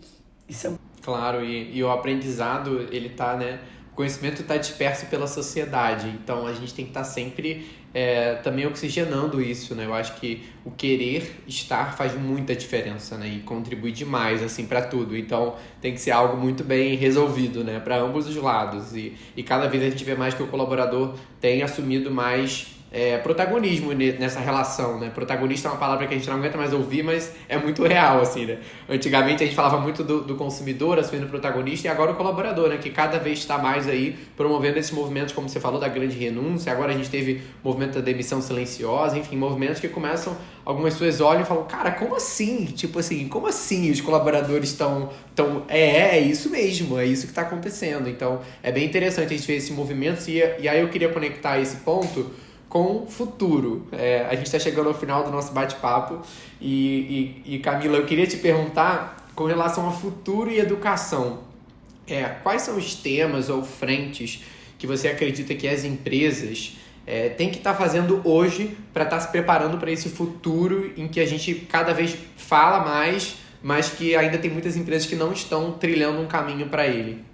Isso é... Claro, e o aprendizado, ele tá, né? O conhecimento está disperso pela sociedade, então a gente tem que estar sempre também oxigenando isso, né? Eu acho que o querer estar faz muita diferença, né? E contribui demais, assim, para tudo. Então tem que ser algo muito bem resolvido, né? Para ambos os lados. E cada vez a gente vê mais que o colaborador tem assumido mais protagonismo nessa relação, né? Protagonista é uma palavra que a gente não aguenta mais ouvir, mas é muito real, assim, né? Antigamente a gente falava muito do consumidor assumindo protagonista, e agora o colaborador, né? Que cada vez está mais aí promovendo esses movimentos, como você falou, da grande renúncia. Agora a gente teve o movimento da demissão silenciosa, enfim, movimentos que começam, algumas pessoas olham e falam, cara, como assim? Tipo assim, como assim os colaboradores estão... É isso mesmo, é isso que está acontecendo. Então, é bem interessante a gente ver esse movimento, e aí eu queria conectar esse ponto com o futuro. A gente está chegando ao final do nosso bate-papo e Camila, eu queria te perguntar com relação ao futuro e educação. Quais são os temas ou frentes que você acredita que as empresas têm que estar fazendo hoje para estar se preparando para esse futuro em que a gente cada vez fala mais, mas que ainda tem muitas empresas que não estão trilhando um caminho para ele?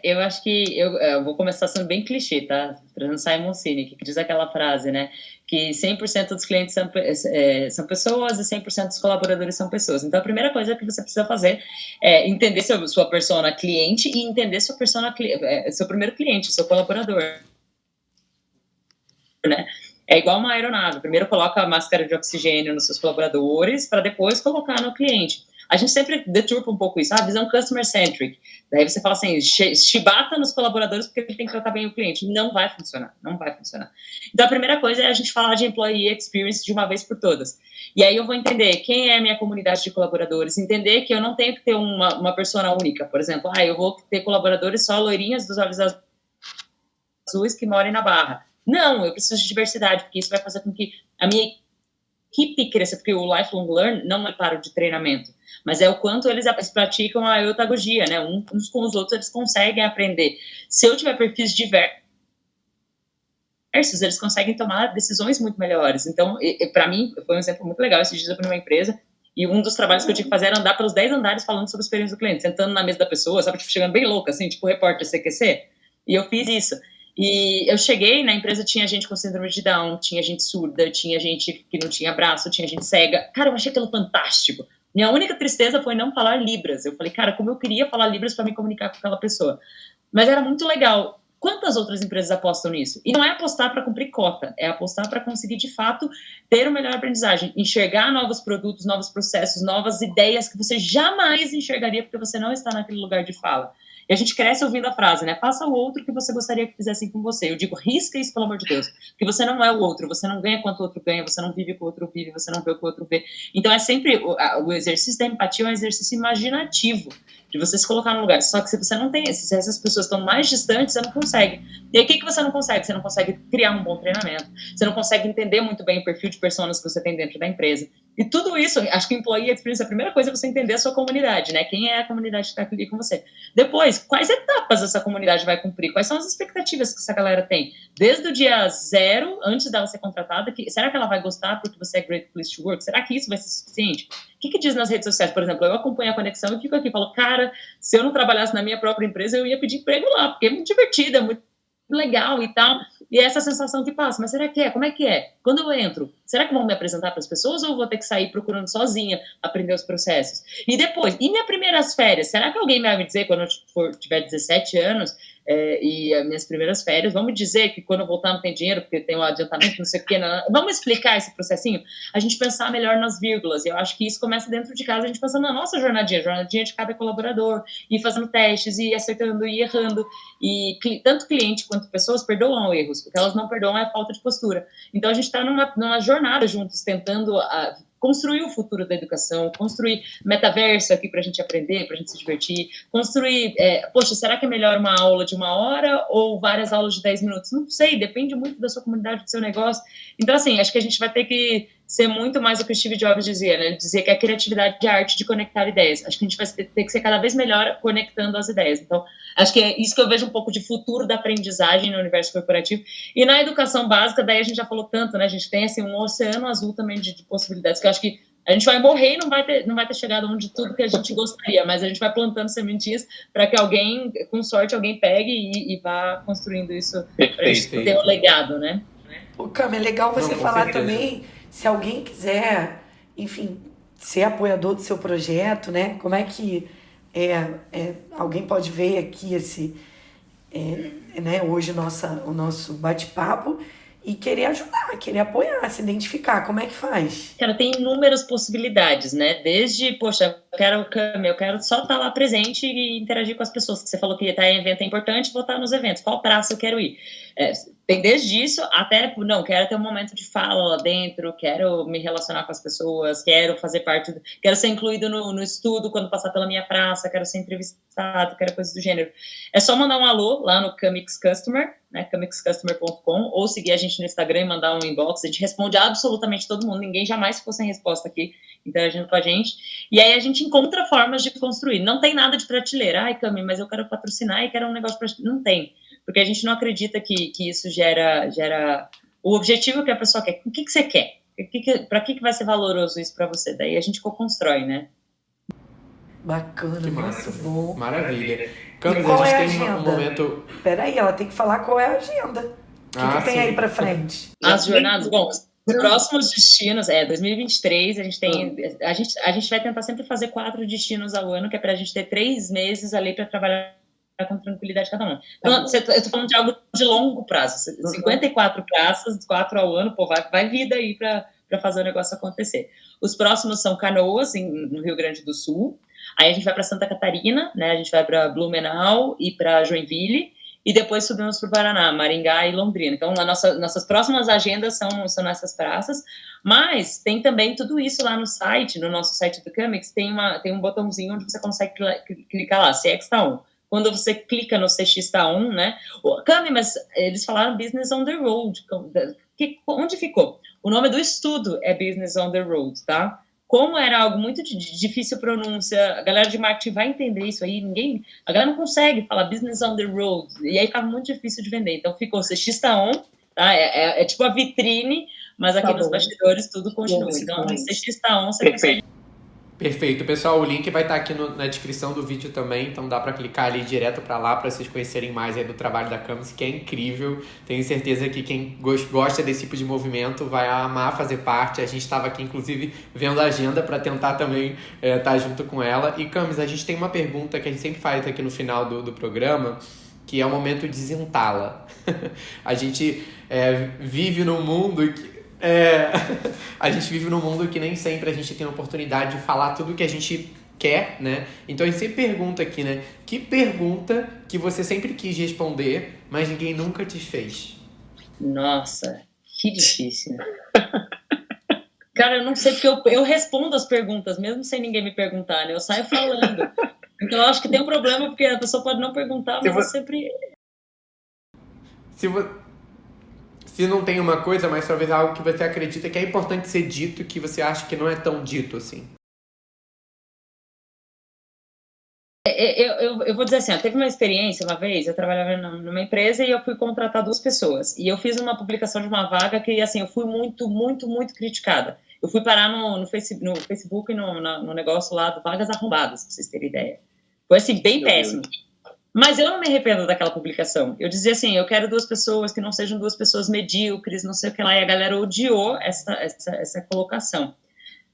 Eu acho que eu vou começar sendo bem clichê, tá? Trazendo Simon Sinek, que diz aquela frase, né? Que 100% dos clientes são pessoas e 100% dos colaboradores são pessoas. Então, a primeira coisa que você precisa fazer é entender sua persona cliente e entender sua persona, seu primeiro cliente, seu colaborador, né? É igual uma aeronave. Primeiro coloca a máscara de oxigênio nos seus colaboradores para depois colocar no cliente. A gente sempre deturpa um pouco isso, a visão customer-centric. Daí você fala assim, chibata nos colaboradores porque ele tem que tratar bem o cliente. Não vai funcionar, não vai funcionar. Então, a primeira coisa é a gente falar de employee experience de uma vez por todas. E aí eu vou entender quem é a minha comunidade de colaboradores, entender que eu não tenho que ter uma persona única. Por exemplo, eu vou ter colaboradores só loirinhas dos olhos azuis que morem na Barra. Não, eu preciso de diversidade, porque isso vai fazer com que a minha equipe cresça, porque o lifelong learn não é para de treinamento, mas é o quanto eles praticam a eutagogia, né? Uns com os outros, eles conseguem aprender. Se eu tiver perfis diversos, eles conseguem tomar decisões muito melhores. Então, para mim, foi um exemplo muito legal. Esses dias eu fui numa empresa e um dos trabalhos que eu tinha que fazer era andar pelos 10 andares falando sobre a experiência do cliente, sentando na mesa da pessoa, sabe, tipo, chegando bem louca, assim, tipo repórter CQC. E eu fiz isso. E eu cheguei, na empresa tinha gente com síndrome de Down, tinha gente surda, tinha gente que não tinha braço, tinha gente cega. Cara, eu achei aquilo fantástico. Minha única tristeza foi não falar Libras. Eu falei, cara, como eu queria falar Libras para me comunicar com aquela pessoa. Mas era muito legal. Quantas outras empresas apostam nisso? E não é apostar para cumprir cota, é apostar para conseguir, de fato, ter uma melhor aprendizagem, enxergar novos produtos, novos processos, novas ideias que você jamais enxergaria porque você não está naquele lugar de fala. E a gente cresce ouvindo a frase, né? Faça o outro que você gostaria que fizessem com você. Eu digo, risca isso, pelo amor de Deus. Porque você não é o outro, você não ganha quanto o outro ganha, você não vive o que o outro vive, você não vê o que o outro vê. Então, é sempre, o exercício da empatia é um exercício imaginativo, de você se colocar no lugar. Só que se você não tem, se essas pessoas estão mais distantes, você não consegue. E aí, o que você não consegue? Você não consegue criar um bom treinamento, você não consegue entender muito bem o perfil de pessoas que você tem dentro da empresa. E tudo isso, acho que Employee Experience, a primeira coisa é você entender a sua comunidade, né? Quem é a comunidade que está aqui com você. Depois, quais etapas essa comunidade vai cumprir? Quais são as expectativas que essa galera tem? Desde o dia 0, antes dela ser contratada, será que ela vai gostar porque você é Great Place to Work? Será que isso vai ser suficiente? O que diz nas redes sociais? Por exemplo, eu acompanho a Conexão e fico aqui e falo, cara, se eu não trabalhasse na minha própria empresa, eu ia pedir emprego lá, porque é muito divertido, é muito legal e tal, e é essa sensação que passa, mas será que é? Como é que é? Quando eu entro, será que vão me apresentar para as pessoas ou eu vou ter que sair procurando sozinha, aprender os processos? E depois, e minhas primeiras férias? Será que alguém vai me dizer quando eu tiver 17 anos e as minhas primeiras férias, vamos dizer que quando eu voltar não tem dinheiro, porque tem um adiantamento, não sei o quê, não. Vamos explicar esse processinho? A gente pensar melhor nas vírgulas, e eu acho que isso começa dentro de casa, a gente pensando na nossa jornadinha de cada colaborador, e fazendo testes, e acertando, e errando, e tanto cliente quanto pessoas perdoam erros, o que elas não perdoam é a falta de postura. Então a gente está numa jornada juntos, tentando construir o futuro da educação, construir metaverso aqui para a gente aprender, para a gente se divertir, construir, poxa, será que é melhor uma aula de 1 hora ou várias aulas de 10 minutos? Não sei, depende muito da sua comunidade, do seu negócio. Então, assim, acho que a gente vai ter que ser muito mais o que o Steve Jobs dizia, né? Ele dizia que a criatividade é a arte de conectar ideias. Acho que a gente vai ter que ser cada vez melhor conectando as ideias. Então, acho que é isso que eu vejo um pouco de futuro da aprendizagem no universo corporativo. E na educação básica, daí a gente já falou tanto, né? A gente tem, assim, um oceano azul também de possibilidades, que eu acho que a gente vai morrer e não vai ter chegado onde tudo que a gente gostaria, mas a gente vai plantando sementinhas para que alguém, com sorte, alguém pegue e vá construindo isso para a gente ter um legado, né? Ô, Cami, é legal você falar também, se alguém quiser, enfim, ser apoiador do seu projeto, né? Como é que alguém pode ver aqui né, hoje o nosso bate-papo e querer ajudar, querer apoiar, se identificar, como é que faz? Cara, tem inúmeras possibilidades, né? Desde, poxa, eu quero só estar lá presente e interagir com as pessoas, que você falou que estar em evento é importante, vou estar nos eventos, qual praça eu quero ir? Tem desde isso até, não, quero ter um momento de fala lá dentro, quero me relacionar com as pessoas, quero fazer parte, quero ser incluído no estudo quando passar pela minha praça, quero ser entrevistado, quero coisas do gênero. É só mandar um alô lá no Camix Customer, né, camixcustomer.com, ou seguir a gente no Instagram e mandar um inbox, a gente responde a absolutamente todo mundo, ninguém jamais ficou sem resposta aqui, interagindo com a gente, e aí a gente encontra formas de construir, não tem nada de prateleira, ai Cami, mas eu quero patrocinar e quero um negócio não tem, porque a gente não acredita que isso gera o objetivo que a pessoa quer. O que você quer? Para que vai ser valoroso isso para você? Daí a gente co-constrói, né? Bacana, que massa. muito bom. Maravilha. Camis, qual a gente é a tem um agenda? momento... Peraí, ela tem que falar qual é a agenda. O que tem sim. aí para frente? As jornadas, bom, os próximos destinos, 2023, a gente vai tentar sempre fazer 4 destinos ao ano, que é para a gente ter 3 meses ali para trabalhar com tranquilidade cada um. Então, eu estou falando de algo de longo prazo, 54 praças, 4 ao ano, pô, vai vida aí para fazer o negócio acontecer. Os próximos são Canoas, no Rio Grande do Sul, aí a gente vai para Santa Catarina, né, a gente vai para Blumenau e para Joinville, e depois subimos para o Paraná, Maringá e Londrina. Então, nossas próximas agendas são nessas praças, mas tem também tudo isso lá no site, no nosso site do Camix, tem um botãozinho onde você consegue clicar lá, CX está on. Quando você clica no CX está on, né? Cami, mas eles falaram Business on the Road. Onde ficou? O nome do estudo é Business on the Road, tá? Como era algo muito de difícil pronúncia, a galera de marketing vai entender isso aí, a galera não consegue falar Business on the Road, e aí ficava muito difícil de vender. Então ficou CX está on, tá? É tipo a vitrine, mas aqui nos bastidores tudo continua. Então, CX está on, você consegue. Perfeito, pessoal, o link vai estar aqui na descrição do vídeo também, então dá para clicar ali direto para lá para vocês conhecerem mais aí do trabalho da Camis, que é incrível. Tenho certeza que quem gosta desse tipo de movimento vai amar fazer parte. A gente estava aqui, inclusive, vendo a agenda para tentar também estar junto com ela. E, Camis, a gente tem uma pergunta que a gente sempre faz aqui no final do programa, que é o momento de isentá-la. A gente vive num mundo que... a gente vive num mundo que nem sempre a gente tem a oportunidade de falar tudo que a gente quer, né? Então a gente sempre pergunta aqui, né? Que pergunta que você sempre quis responder, mas ninguém nunca te fez? Nossa, que difícil. Cara, eu não sei, porque eu respondo as perguntas, mesmo sem ninguém me perguntar, né? Eu saio falando. Então eu acho que tem um problema, porque a pessoa pode não perguntar, mas eu sempre... Se não tem uma coisa, mas talvez algo que você acredita que é importante ser dito, que você acha que não é tão dito assim. Eu vou dizer assim, teve uma experiência uma vez, eu trabalhava numa empresa e eu fui contratar 2 pessoas. E eu fiz uma publicação de uma vaga que, assim, eu fui muito, muito, muito criticada. Eu fui parar no Facebook e no negócio lá do Vagas Arrombadas, pra vocês terem ideia. Foi, assim, bem péssimo. Mas eu não me arrependo daquela publicação. Eu dizia assim, eu quero 2 pessoas que não sejam 2 pessoas medíocres, não sei o que lá. E a galera odiou essa colocação.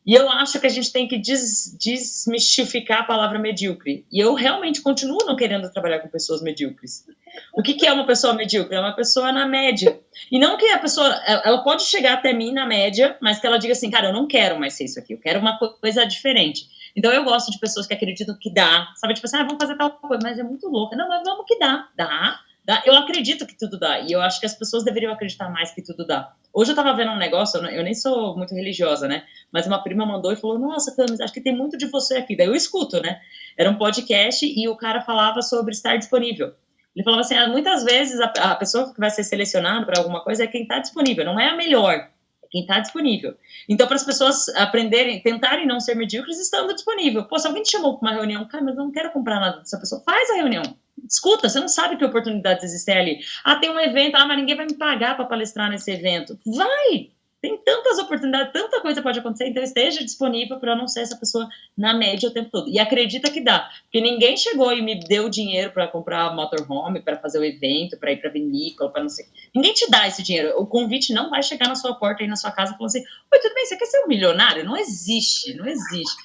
E eu acho que a gente tem que desmistificar a palavra medíocre. E eu realmente continuo não querendo trabalhar com pessoas medíocres. O que é uma pessoa medíocre? É uma pessoa na média. E não que a pessoa... Ela pode chegar até mim na média, mas que ela diga assim, cara, eu não quero mais ser isso aqui. Eu quero uma coisa diferente. Então eu gosto de pessoas que acreditam que dá. Sabe, tipo assim, vamos fazer tal coisa. Mas é muito louca. Não, mas vamos que dá. Dá. Eu acredito que tudo dá. E eu acho que as pessoas deveriam acreditar mais que tudo dá. Hoje eu tava vendo um negócio, eu nem sou muito religiosa, né? Mas uma prima mandou e falou, nossa, Camis, acho que tem muito de você aqui. Daí eu escuto, né? Era um podcast e o cara falava sobre estar disponível. Ele falava assim, muitas vezes a pessoa que vai ser selecionada para alguma coisa é quem está disponível, não é a melhor, é quem está disponível. Então, para as pessoas aprenderem, tentarem não ser medíocres, estando disponível. Pô, se alguém te chamou para uma reunião, cara, mas eu não quero comprar nada dessa pessoa, faz a reunião. Escuta, você não sabe que oportunidades existem ali. Tem um evento, mas ninguém vai me pagar para palestrar nesse evento. Vai! Tem tantas oportunidades, tanta coisa pode acontecer, então esteja disponível para não ser essa pessoa na média o tempo todo. E acredita que dá, porque ninguém chegou e me deu dinheiro para comprar motorhome, para fazer o evento, para ir para vinícola, para não sei. Ninguém te dá esse dinheiro. O convite não vai chegar na sua porta aí na sua casa falando assim, oi, tudo bem, você quer ser um milionário? Não existe, não existe.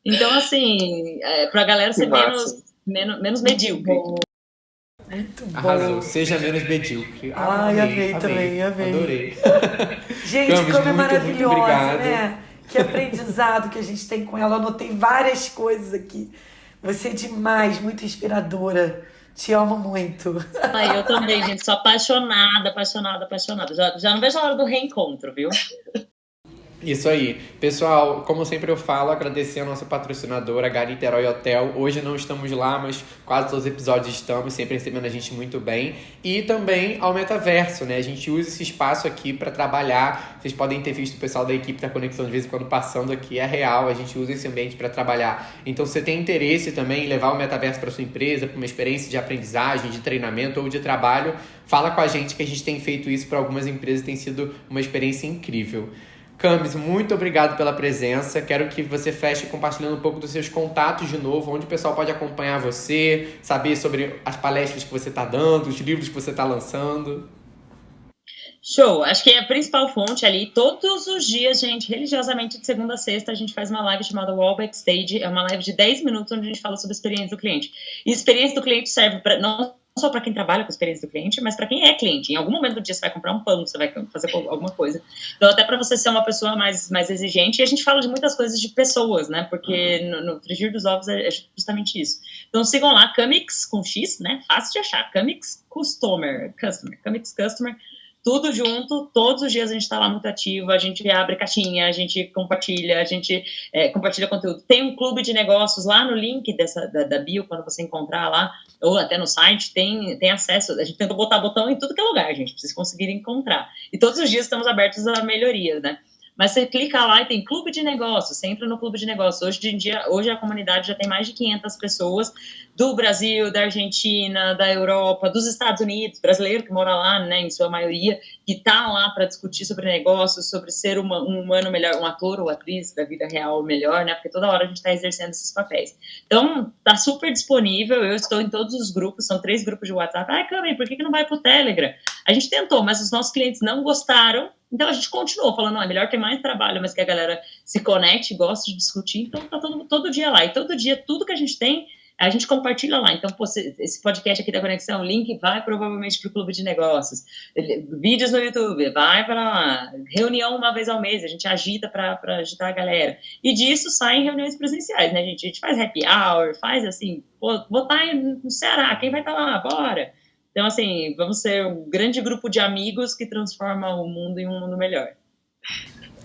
Então, assim, para a galera ser menos medíocre. Muito bom. Arrasou. Seja menos medíocre. Amei também. Adorei. Gente, Camis, como é muito maravilhosa, obrigado. né? Que aprendizado que a gente tem com ela. Eu anotei várias coisas aqui. Você é demais, muito inspiradora. Te amo muito. Eu também, gente. Sou apaixonada. Já não vejo a hora do reencontro, viu? Isso aí. Pessoal, como sempre eu falo, agradecer a nossa patrocinadora, H Niterói Hotel. Hoje não estamos lá, mas quase todos os episódios estamos, sempre recebendo a gente muito bem. E também ao Metaverso, né? A gente usa esse espaço aqui para trabalhar. Vocês podem ter visto o pessoal da equipe da Conexão de vez em quando passando aqui, é real. A gente usa esse ambiente para trabalhar. Então, se você tem interesse também em levar o Metaverso para sua empresa, para uma experiência de aprendizagem, de treinamento ou de trabalho, fala com a gente que a gente tem feito isso para algumas empresas, tem sido uma experiência incrível. Camis, muito obrigado pela presença. Quero que você feche compartilhando um pouco dos seus contatos de novo, onde o pessoal pode acompanhar você, saber sobre as palestras que você está dando, os livros que você está lançando. Show! Acho que é a principal fonte ali. Todos os dias, gente, religiosamente, de segunda a sexta, a gente faz uma live chamada Wall Backstage. É uma live de 10 minutos onde a gente fala sobre a experiência do cliente. E a experiência do cliente serve para não só para quem trabalha com a experiência do cliente, mas para quem é cliente. Em algum momento do dia você vai comprar um pão, você vai fazer alguma coisa. Então, até para você ser uma pessoa mais exigente. E a gente fala de muitas coisas de pessoas, né? Porque no Frigir dos Ovos é justamente isso. Então, sigam lá, Camix, com X, né? Fácil de achar. Camix Customer. Camix Customer. Tudo junto, todos os dias a gente está lá muito ativo, a gente abre caixinha, a gente compartilha, compartilha conteúdo. Tem um clube de negócios lá no link da bio, quando você encontrar lá, ou até no site, tem acesso. A gente tenta botar botão em tudo que é lugar, gente, pra vocês conseguirem encontrar. E todos os dias estamos abertos a melhorias, né? Mas você clica lá e tem clube de negócios, você entra no clube de negócios. Hoje a comunidade já tem mais de 500 pessoas do Brasil, da Argentina, da Europa, dos Estados Unidos, brasileiro que mora lá, né, em sua maioria, que tá lá para discutir sobre negócios, sobre ser um humano melhor, um ator ou atriz da vida real melhor, né, porque toda hora a gente está exercendo esses papéis. Então, tá super disponível, eu estou em todos os grupos, são 3 grupos de WhatsApp. Camille, por que não vai pro Telegram? A gente tentou, mas os nossos clientes não gostaram. Então, a gente continuou falando, não, é melhor ter mais trabalho, mas que a galera se conecte, goste de discutir. Então, tá todo dia lá. E todo dia, tudo que a gente tem, a gente compartilha lá. Então, esse podcast aqui da Conexão, o link vai provavelmente para o Clube de Negócios. Vídeos no YouTube, vai para lá. Reunião uma vez ao mês, a gente agita para agitar a galera. E disso saem reuniões presenciais, né, gente? A gente faz happy hour, faz assim, vou estar no Ceará, quem vai estar lá? Bora! Então, assim, vamos ser um grande grupo de amigos que transforma o mundo em um mundo melhor.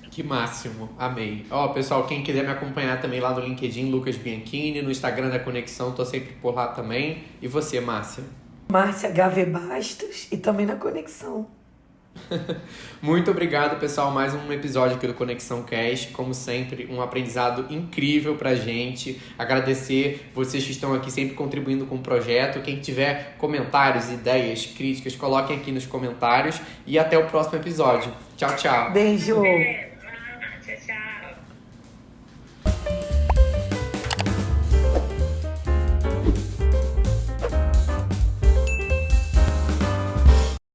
Que máximo, amei. Pessoal, quem quiser me acompanhar também lá no LinkedIn, Lucas Bianchini, no Instagram da Conexão, tô sempre por lá também. E você, Márcia? Márcia HV Bastos e também na Conexão. Muito obrigado, pessoal. Mais um episódio aqui do Conexão Cast. Como sempre, um aprendizado incrível pra gente. Agradecer vocês que estão aqui sempre contribuindo com o projeto. Quem tiver comentários, ideias, críticas, coloquem aqui nos comentários. E até o próximo episódio. Tchau, tchau. Beijo!